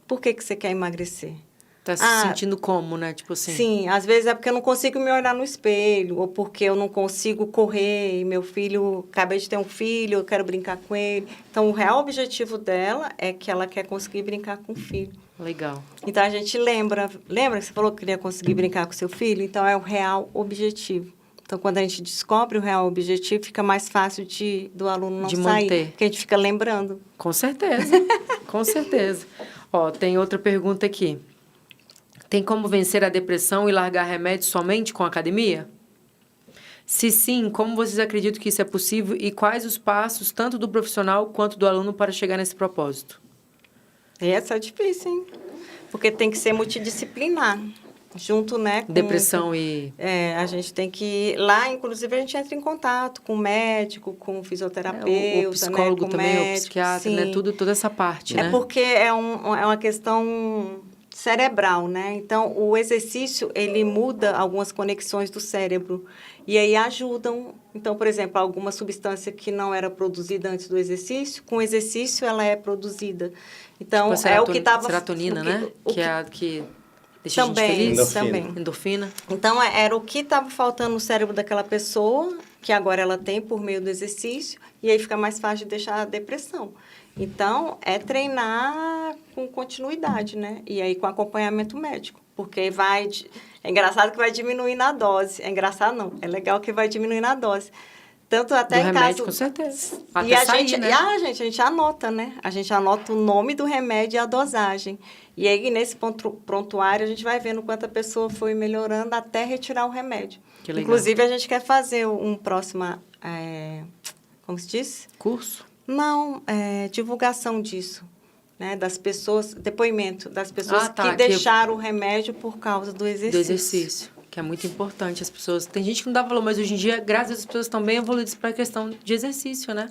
Por que você quer emagrecer? Tá se sentindo como, né? Tipo assim. Sim, às vezes é porque eu não consigo me olhar no espelho, ou porque eu não consigo correr, e meu filho, acabei de ter um filho, eu quero brincar com ele. Então, o real objetivo dela é que ela quer conseguir brincar com o filho. Legal. Então, a gente lembra que você falou que queria conseguir brincar com seu filho? Então, é o real objetivo. Então, quando a gente descobre o real objetivo, fica mais fácil do aluno não sair. Manter. Porque a gente fica lembrando. Com certeza, com certeza. Tem outra pergunta aqui. Tem como vencer a depressão e largar remédios somente com a academia? Se sim, como vocês acreditam que isso é possível e quais os passos, tanto do profissional quanto do aluno, para chegar nesse propósito? Essa é difícil, hein? Porque tem que ser multidisciplinar. Junto, né? Depressão e... a gente tem que ir lá, inclusive, a gente entra em contato com o médico, com o fisioterapeuta, o psicólogo, né? Com também, o psiquiatra, né? Toda essa parte, né? É porque é uma questão cerebral, né? Então, o exercício, ele muda algumas conexões do cérebro e aí ajudam. Então, por exemplo, alguma substância que não era produzida antes do exercício, com o exercício ela é produzida. Então, tipo é o que estava... serotonina, né? Que é a que deixa também, a gente feliz. Também. Endorfina. Então, era o que estava faltando no cérebro daquela pessoa, que agora ela tem por meio do exercício, e aí fica mais fácil de deixar a depressão. Então, é treinar com continuidade, né? E aí com acompanhamento médico, porque vai... É engraçado que vai diminuir na dose. É engraçado não, é legal que vai diminuir na dose. Tanto até do em remédio, caso... com certeza. Até a sair, gente, né? a gente anota, né? A gente anota o nome do remédio e a dosagem. E aí, nesse prontuário, a gente vai vendo quanto a pessoa foi melhorando até retirar o remédio. Que legal. Inclusive, a gente quer fazer um próximo... como se diz? Curso? Não, divulgação disso. Né? Das pessoas, depoimento das pessoas que que deixaram o remédio por causa do exercício. Do exercício, que é muito importante. As pessoas... Tem gente que não dá valor, mas hoje em dia, graças a Deus, as pessoas estão bem evoluídas para a questão de exercício, né?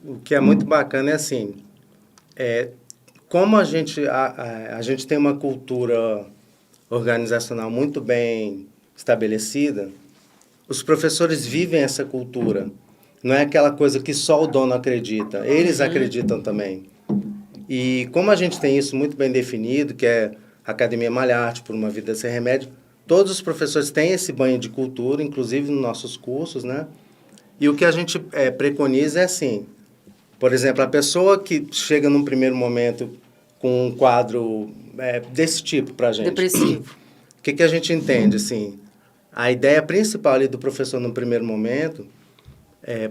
O que é muito bacana é assim, como a gente tem uma cultura organizacional muito bem estabelecida, os professores vivem essa cultura. Não é aquela coisa que só o dono acredita, eles acreditam também. E como a gente tem isso muito bem definido, que é Academia Malha Arte por uma Vida Sem Remédio, todos os professores têm esse banho de cultura, inclusive nos nossos cursos, né? E o que a gente preconiza é assim, por exemplo, a pessoa que chega num primeiro momento com um quadro desse tipo pra gente. Depressivo. O que a gente entende, assim? A ideia principal ali do professor no primeiro momento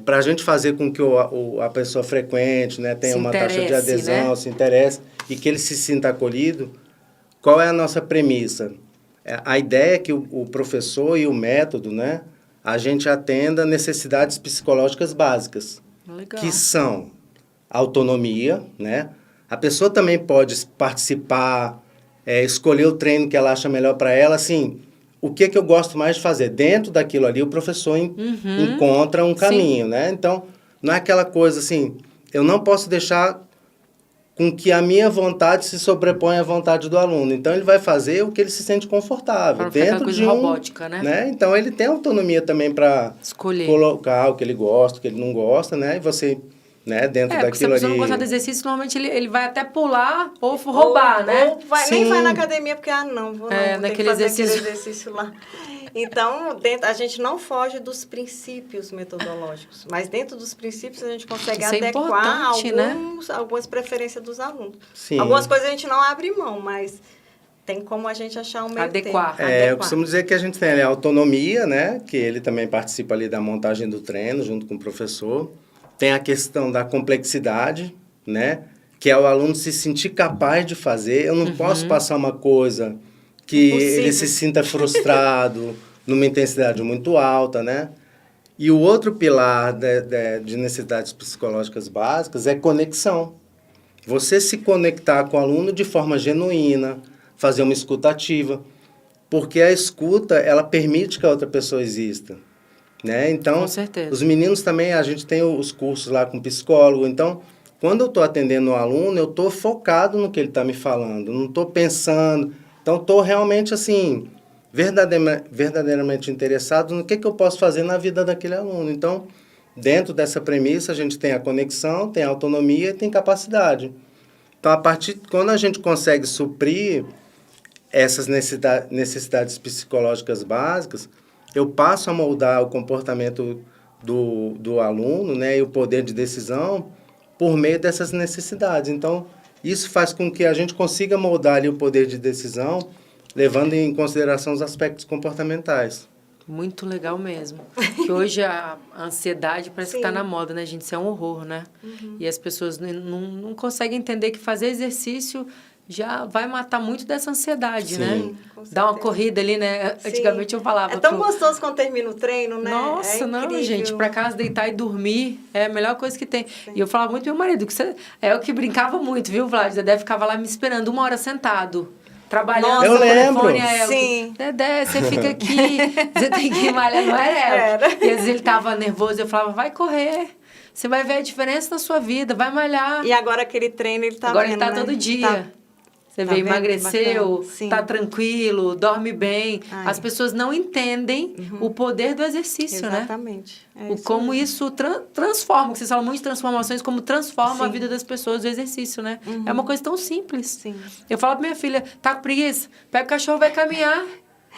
para a gente fazer com que a pessoa frequente, né, tenha uma taxa de adesão, né? Se interesse e que ele se sinta acolhido, qual é a nossa premissa? A ideia é que o professor e o método, né, a gente atenda necessidades psicológicas básicas. Legal. Que são autonomia, né? A pessoa também pode participar, escolher o treino que ela acha melhor para ela, assim... O que eu gosto mais de fazer? Dentro daquilo ali, o professor encontra um caminho, né? Então, não é aquela coisa assim... Eu não posso deixar com que a minha vontade se sobreponha à vontade do aluno. Então, ele vai fazer o que ele se sente confortável. Dentro de robótica, né? Então, ele tem autonomia também para colocar o que ele gosta, o que ele não gosta, né? E você... Né, dentro daquilo se a pessoa ali... não gostar do exercício, normalmente ele vai até pular ou roubar, né? Ou nem vai na academia porque, não, vou ter que fazer aquele exercício lá. Então, a gente não foge dos princípios metodológicos, mas dentro dos princípios a gente consegue adequar algumas preferências dos alunos. Sim. Algumas coisas a gente não abre mão, mas tem como a gente achar um meio termo. Eu costumo dizer que a gente tem ali a autonomia, né? Que ele também participa ali da montagem do treino junto com o professor. Tem a questão da complexidade, né? Que é o aluno se sentir capaz de fazer. Eu não posso passar uma coisa que ele se sinta frustrado numa intensidade muito alta, né? E o outro pilar de necessidades psicológicas básicas é conexão. Você se conectar com o aluno de forma genuína, fazer uma escuta ativa. Porque a escuta, ela permite que a outra pessoa exista. Né? Então, os meninos também, a gente tem os cursos lá com psicólogo. Então, quando eu estou atendendo o aluno, eu estou focado no que ele está me falando. Não estou pensando. Então, estou realmente, assim, verdadeiramente interessado no que eu posso fazer na vida daquele aluno. Então, dentro dessa premissa, a gente tem a conexão, tem a autonomia e tem capacidade. Então, quando a gente consegue suprir essas necessidades psicológicas básicas, eu passo a moldar o comportamento do aluno, né, e o poder de decisão por meio dessas necessidades. Então, isso faz com que a gente consiga moldar ali o poder de decisão, levando em consideração os aspectos comportamentais. Muito legal mesmo. Que hoje a ansiedade parece que está na moda, né, gente? Isso é um horror, né? E as pessoas não conseguem entender que fazer exercício já vai matar muito dessa ansiedade, né? Dar uma corrida ali, né? Sim. Antigamente eu falava... É tão gostoso quando termina o treino, né? Nossa, não, gente. Pra casa, deitar e dormir é a melhor coisa que tem. Sim. E eu falava muito pro meu marido, que é o que brincava muito, viu, Vlad? Dedé ficava lá me esperando 1 hora sentado. Trabalhando no telefone. Sim. Dedé, você fica aqui, você tem que malhar, não era? E às vezes ele tava nervoso, eu falava, vai correr. Você vai ver a diferença na sua vida, vai malhar. E agora aquele treino ele tá agora vendo, ele tá todo dia. Você Tá vê, vendo? emagreceu, Bacana. Sim. tá tranquilo, dorme bem. Ai. As pessoas não entendem o poder do exercício, né? Exatamente. É O isso como mesmo. isso transforma, que vocês falam muito de transformações, como transforma a Sim. vida das pessoas, o exercício, né? É uma coisa tão simples. Sim. Eu falo pra minha filha, tá com preguiça? Pega o cachorro, vai caminhar.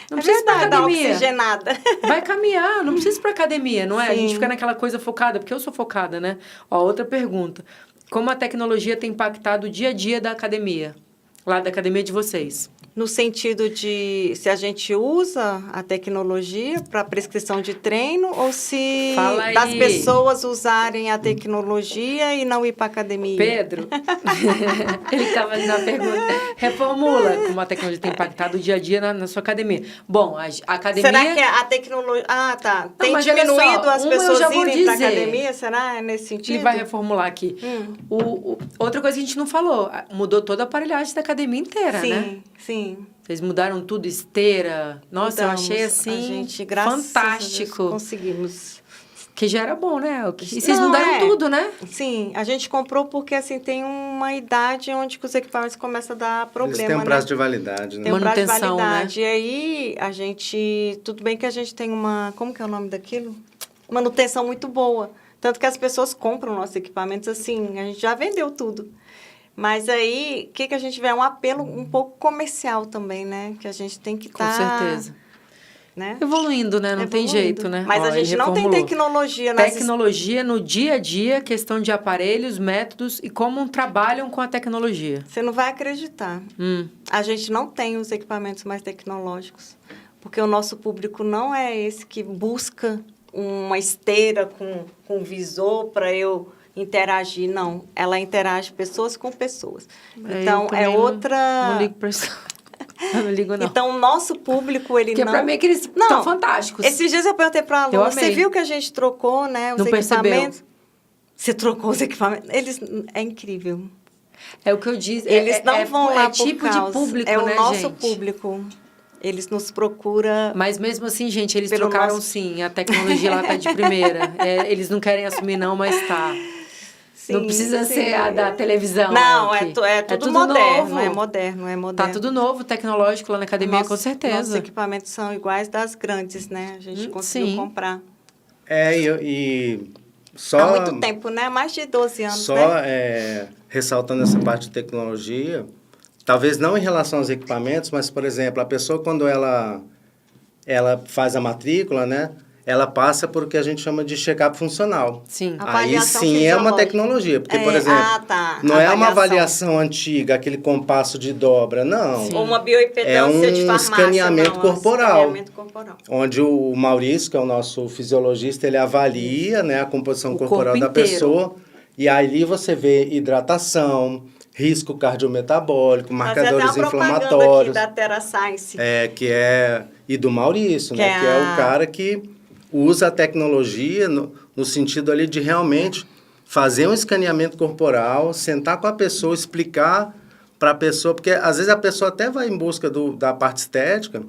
Não precisa ir pra verdade, dá academia. oxigenada. Vai caminhar, não precisa ir pra academia, não é? A gente Sim. fica naquela coisa focada, porque eu sou focada, né? Ó, outra pergunta. Como a tecnologia tem impactado o dia a dia da academia? Lá da academia de vocês. No sentido de se a gente usa a tecnologia para prescrição de treino ou se Fala aí. das pessoas usarem a tecnologia e não ir para academia. Pedro, ele estava fazendo a pergunta. Reformula como a tecnologia tem impactado o dia a dia na sua academia. Bom, a academia... Será que a tecnologia... Ah, tá. Tem mas olha diminuído só, as uma eu pessoas já vou irem para dizer. academia? Será? É nesse sentido? Ele vai reformular aqui. Outra coisa que a gente não falou, mudou toda a aparelhagem da academia inteira, né? Sim, sim. Vocês mudaram tudo, esteira. Nossa, Mudamos. eu achei A assim gente, graças a fantástico. Deus, conseguimos. Que já era bom, né? E vocês Não, mudaram tudo, né? Sim, a gente comprou porque assim tem uma idade onde que os equipamentos começam a dar problema, Eles têm um né? prazo de validade, né? Tem um prazo de Manutenção, validade. E aí, a gente... Tudo bem que a gente tem uma... Como que é o nome daquilo? Manutenção muito boa. Tanto que as pessoas compram nossos equipamentos assim. A gente já vendeu tudo. Mas aí, o que a gente vê? É um apelo um pouco comercial também, né? Que a gente tem que estar... Com certeza. Né? Evoluindo, né? Não tem Evoluindo. jeito, né? Mas Ó, a gente ele não tem reformulou. tecnologia nas... Tecnologia no dia a dia, questão de aparelhos, métodos e como trabalham com a tecnologia. Você não vai acreditar. A gente não tem os equipamentos mais tecnológicos. Porque o nosso público não é esse que busca uma esteira com visor para eu interagir. Não, ela interage pessoas com pessoas. Então, Eu é também outra... Não ligo pra isso. Eu não ligo, não. Então, o nosso público, ele Porque não... pra mim é que eles estão fantásticos. Esses dias eu perguntei para a Eu aluna, você amei. viu que a gente trocou, né, os Não percebeu? equipamentos? Você trocou os equipamentos? Eles... É incrível. É o que eu disse. Eles não vão lá é tipo por causa. de público, é né, o nosso gente? público. Eles nos procuram... Mas mesmo assim, gente, eles Pelo trocaram nosso- sim. A tecnologia lá tá de primeira. Eles não querem assumir não, mas tá. Não Sim, precisa sim. ser a da televisão. Não, aqui. é tudo moderno. novo. É moderno, é moderno. Tá tudo novo, tecnológico lá na academia, com Nossos certeza. equipamentos são iguais das grandes, né? A gente conseguiu sim. comprar. E só... Há muito tempo, né? Mais de 12 anos, Só né? ressaltando essa parte de tecnologia, talvez não em relação aos equipamentos, mas, por exemplo, a pessoa quando ela faz a matrícula, né? Ela passa por o que a gente chama de check-up funcional. Sim. A Aí avaliação sim é uma fisiológica. tecnologia, porque, por É, exemplo, tá. não é uma Avaliação. avaliação antiga, aquele compasso de dobra, não. Ou uma bioimpedância É de um farmácia. escaneamento não, corporal. Escaneamento corporal. Onde o Maurício, que é o nosso fisiologista, ele avalia, né, a composição O corporal corpo da inteiro. pessoa. E ali você vê hidratação, risco cardiometabólico, marcadores Fazer até uma propaganda aqui inflamatórios. da TerraScience. E do Maurício, né? Que é Que é a- o cara que usa a tecnologia no sentido ali de realmente fazer um escaneamento corporal, sentar com a pessoa, explicar para a pessoa, porque às vezes a pessoa até vai em busca da parte estética,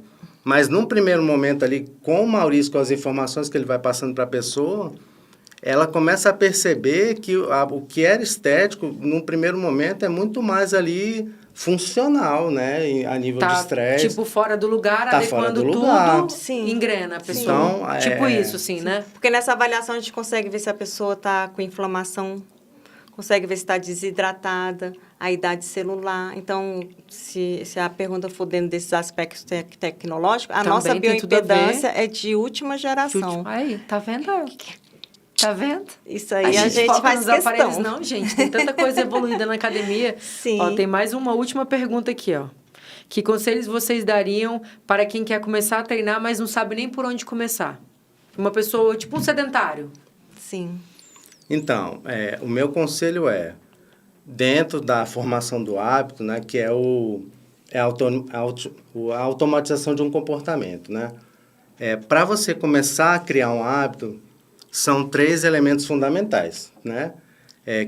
mas num primeiro momento ali, com o Maurício, com as informações que ele vai passando para a pessoa, ela começa a perceber que o que era estético, num primeiro momento, é muito mais ali funcional, né? A nível de Tá, estresse. tipo, fora do lugar, Tá adequando fora do lugar. tudo, Sim. engrena a pessoa. Então, Tipo isso, assim, né? Porque nessa avaliação a gente consegue ver se a pessoa está com inflamação, consegue ver se está desidratada, a idade celular. Então, se a pergunta for dentro desses aspectos tecnológicos, a Também nossa tem tudo a ver. bioimpedância é de última geração. Aí, tá vendo? Tá vendo? Isso aí a gente foca faz nos questão. aparelhos, não, gente. Tem tanta coisa evoluída na academia. Sim. Ó, tem mais uma última pergunta aqui, ó. Que conselhos vocês dariam para quem quer começar a treinar, mas não sabe nem por onde começar? Uma pessoa, tipo um sedentário. Sim. Então, o meu conselho dentro da formação do hábito, né, que é a automatização de um comportamento, né? Para você começar a criar um hábito, são 3 elementos fundamentais, né?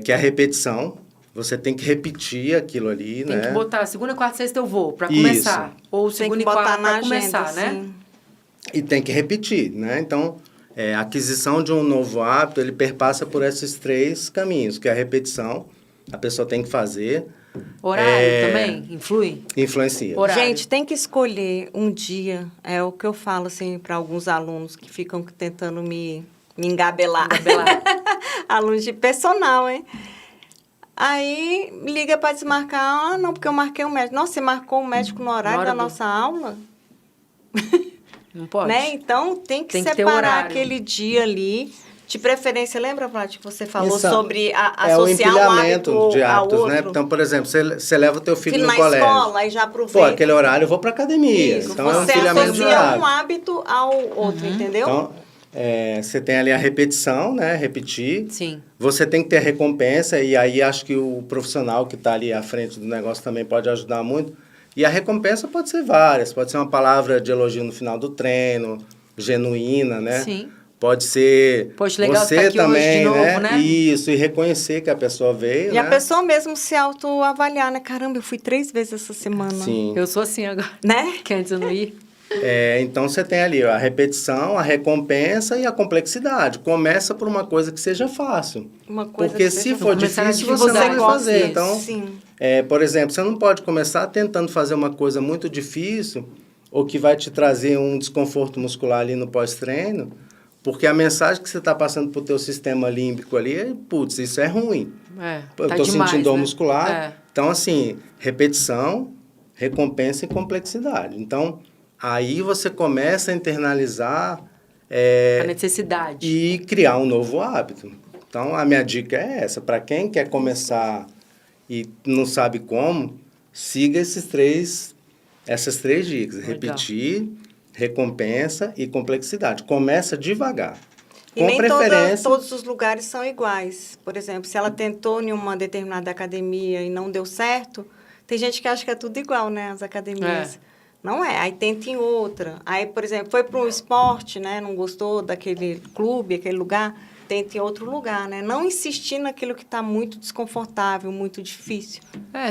Que é a repetição, você tem que repetir aquilo ali, Tem né? que botar segunda, quarta, sexta eu vou, para Isso. começar. Ou Tem segunda que e botar quarta na para agenda, começar, né? sim. E tem que repetir, né? Então, a aquisição de um novo hábito, ele perpassa por esses 3 caminhos, que é a repetição, a pessoa tem que fazer. Horário também influi? Influencia. Horário. Gente, tem que escolher um dia. É o que eu falo, assim, para alguns alunos que ficam tentando me engabelar. Alunos de personal, hein? Aí, liga para desmarcar. Ah, não, porque eu marquei um médico. Nossa, você marcou um médico no horário da nossa aula? Não pode. Né? Então, tem que ter separar horário. aquele dia ali. De preferência, lembra, Vlad, que você falou Isso, sobre o associar um empilhamento hábito de ao hábitos, outro? né? Então, por exemplo, você leva o teu filho no na colégio. escola, aí já Pô, aproveita. aquele horário eu vou para academia. Isso, Então, é um você empilhamento de associa hábitos. um hábito ao outro, entendeu? Então, você tem ali a repetição, né? Repetir. Sim. Você tem que ter a recompensa, e aí acho que o profissional que está ali à frente do negócio também pode ajudar muito. E a recompensa pode ser várias. Pode ser uma palavra de elogio no final do treino, genuína, né? Sim. Pode ser Poxa, legal você estar aqui também, hoje de novo, né? Isso, e reconhecer que a pessoa veio, E né? a pessoa mesmo se autoavaliar, né? Caramba, eu fui 3 vezes essa semana. Sim. Eu sou assim agora. Né? Que antes eu não ia. Então, você tem ali a repetição, a recompensa e a complexidade. Começa por uma coisa que seja fácil. Uma coisa Porque que se seja for Começar na difícil, você não vai dificuldade. fazer. Isso. Então, Sim. por exemplo, você não pode começar tentando fazer uma coisa muito difícil ou que vai te trazer um desconforto muscular ali no pós-treino, porque a mensagem que você está passando para o teu sistema límbico ali é, putz, isso é ruim. Eu estou sentindo dor muscular. Então, assim, repetição, recompensa e complexidade. Então, aí você começa a internalizar A necessidade. e criar um novo hábito. Então, a minha dica é essa. Para quem quer começar e não sabe como, siga essas três dicas. Legal. Repetir, recompensa e complexidade. Começa devagar. E nem todos os lugares são iguais. Por exemplo, se ela tentou em uma determinada academia e não deu certo, tem gente que acha que é tudo igual, né? As academias. Não é. Aí tenta em outra. Aí, por exemplo, foi para um esporte, né? Não gostou daquele clube, aquele lugar, tenta em outro lugar, né? Não insistir naquilo que está muito desconfortável, muito difícil.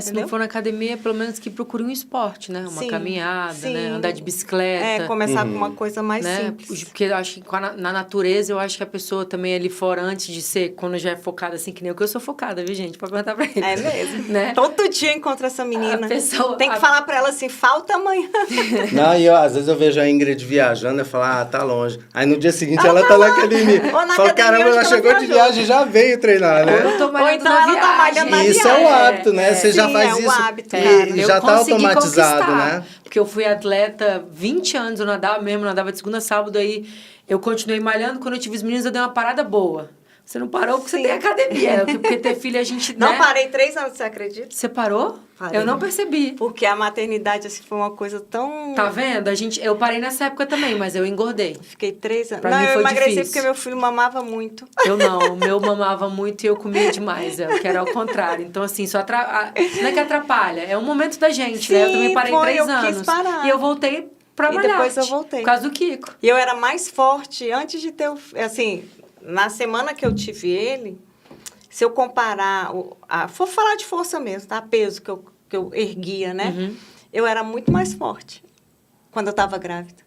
Se não for na academia, pelo menos que procure um esporte, né? Uma caminhada, né? Andar de bicicleta. Começar com uma coisa mais simples. Porque eu acho que na natureza, eu acho que a pessoa também ali fora, antes de ser, quando já é focada assim, que nem eu sou focada, viu, gente? Pode perguntar pra ele. É mesmo. Né? Todo dia eu encontro essa menina. Tem que falar pra ela assim, falta amanhã. Não, e às vezes eu vejo a Ingrid viajando, eu falo, tá longe. Aí no dia seguinte ela tá na academia. Falo, caramba, ela chegou de viagem e já veio treinar, né? Eu tô malhando então ela tá malhando na Isso viagem. é o hábito, né? Você já Sim, faz o isso hábito, e já tá consegui automatizado, conquistar, né? Porque eu fui atleta 20 anos, eu nadava de segunda a sábado, aí eu continuei malhando, quando eu tive os meninos eu dei uma parada boa. Você não parou porque você tem academia, porque ter filho a gente, Não né? parei 3 anos, você acredita? Você parou? Parei. Eu não percebi. Porque a maternidade, assim, foi uma coisa tão... Tá vendo? Eu parei nessa época também, mas eu engordei. Fiquei 3 anos. Pra mim eu foi emagreci difícil. porque meu filho mamava muito. Eu não, o meu mamava muito e eu comia demais, que era ao contrário. Então, assim, não é que atrapalha, é um momento da gente, né? Eu também parei 3 eu anos. quis parar. E eu voltei pra malhar. E depois eu voltei. Por causa do Kiko. E eu era mais forte antes de ter... Assim, na semana que eu tive ele, se eu comparar... For falar de força mesmo, tá? Peso que eu erguia, né? Uhum. Eu era muito mais forte quando eu estava grávida.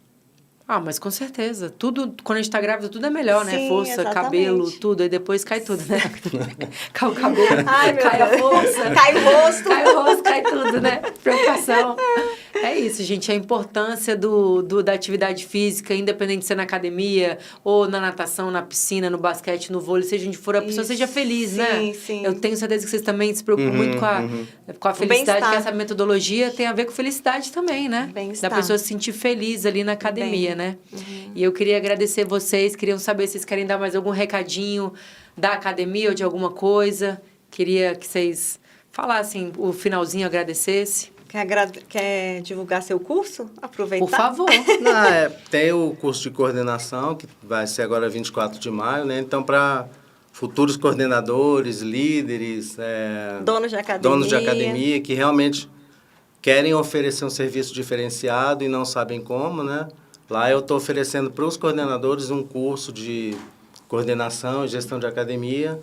Mas com certeza. Tudo, quando a gente tá grávida, tudo é melhor, né? Sim, Força, exatamente. cabelo, tudo. Aí depois cai tudo, né? Cai o cabelo, Ai, meu cai a Deus. força. Cai o rosto. Cai o rosto, cai tudo, né? Preocupação. É isso, gente. A importância da atividade física, independente de ser na academia, ou na natação, na piscina, no basquete, no vôlei, seja onde for, a pessoa seja feliz, né? Sim. Eu tenho certeza que vocês também se preocupam muito com a felicidade, que essa metodologia tem a ver com felicidade também, né? Bem-estar. Da pessoa se sentir feliz ali na academia, né? E eu queria agradecer vocês, queriam saber se vocês querem dar mais algum recadinho da academia ou de alguma coisa. Queria que vocês falassem o finalzinho, agradecesse. Quer divulgar seu curso? Aproveitar. Por favor. Tem o curso de coordenação, que vai ser agora 24 de maio, né? Então, para futuros coordenadores, líderes, donos de academia, que realmente querem oferecer um serviço diferenciado e não sabem como, né? Lá eu estou oferecendo para os coordenadores um curso de coordenação e gestão de academia,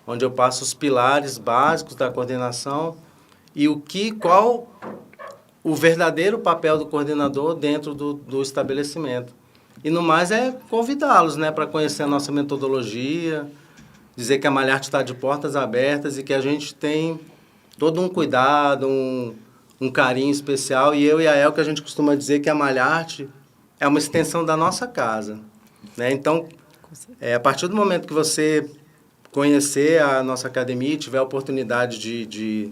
onde eu passo os pilares básicos da coordenação e qual o verdadeiro papel do coordenador dentro do estabelecimento. E no mais é convidá-los, né, para conhecer a nossa metodologia, dizer que a Malharte está de portas abertas e que a gente tem todo um cuidado, um carinho especial. E eu e a Elke, a gente costuma dizer que a Malharte é uma extensão da nossa casa, né? Então, a partir do momento que você conhecer a nossa academia e tiver a oportunidade de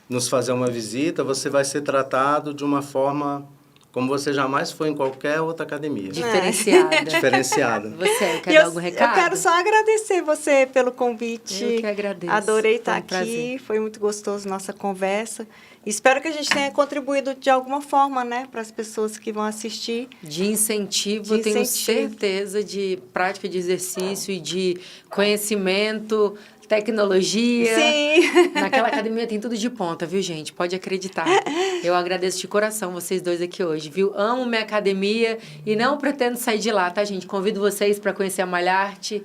nos fazer uma visita, você vai ser tratado de uma forma como você jamais foi em qualquer outra academia. Diferenciada. Diferenciada. Você quer dar algum recado? Eu quero só agradecer você pelo convite. Eu que agradeço. Adorei estar aqui, prazer. foi muito gostoso nossa conversa. Espero que a gente tenha contribuído de alguma forma, né, para as pessoas que vão assistir. De incentivo, De eu tenho incentivo. certeza, de prática de exercício e de conhecimento, tecnologia. Sim. Naquela academia tem tudo de ponta, viu, gente? Pode acreditar. Eu agradeço de coração vocês dois aqui hoje, viu? Amo minha academia e não pretendo sair de lá, tá, gente? Convido vocês para conhecer a Malharte.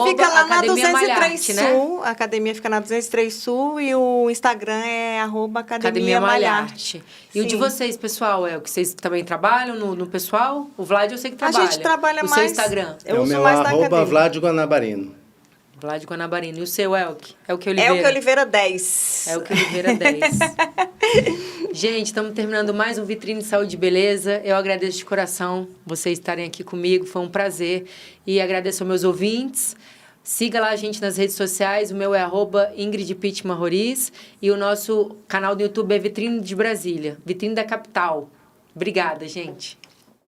Fica lá na Academia 203 Malharte, né? Sul. A academia fica na 203 Sul e o Instagram é @academia Malharte. E o de Sim. vocês, pessoal, que vocês também trabalham no pessoal? O Vlad eu sei que trabalha. A gente trabalha o mais. seu Instagram? Eu o uso meu mais na academia. @Vlad Guanabarino. Vlad Guanabarino. E o seu, Elke? Elke Oliveira? Elke Oliveira 10. Elke Oliveira 10. Gente, estamos terminando mais um Vitrine Saúde e Beleza. Eu agradeço de coração vocês estarem aqui comigo. Foi um prazer. E agradeço aos meus ouvintes. Siga lá a gente nas redes sociais. O meu é @IngridPittman-Roriz. E o nosso canal do YouTube é Vitrine de Brasília. Vitrine da Capital. Obrigada, gente.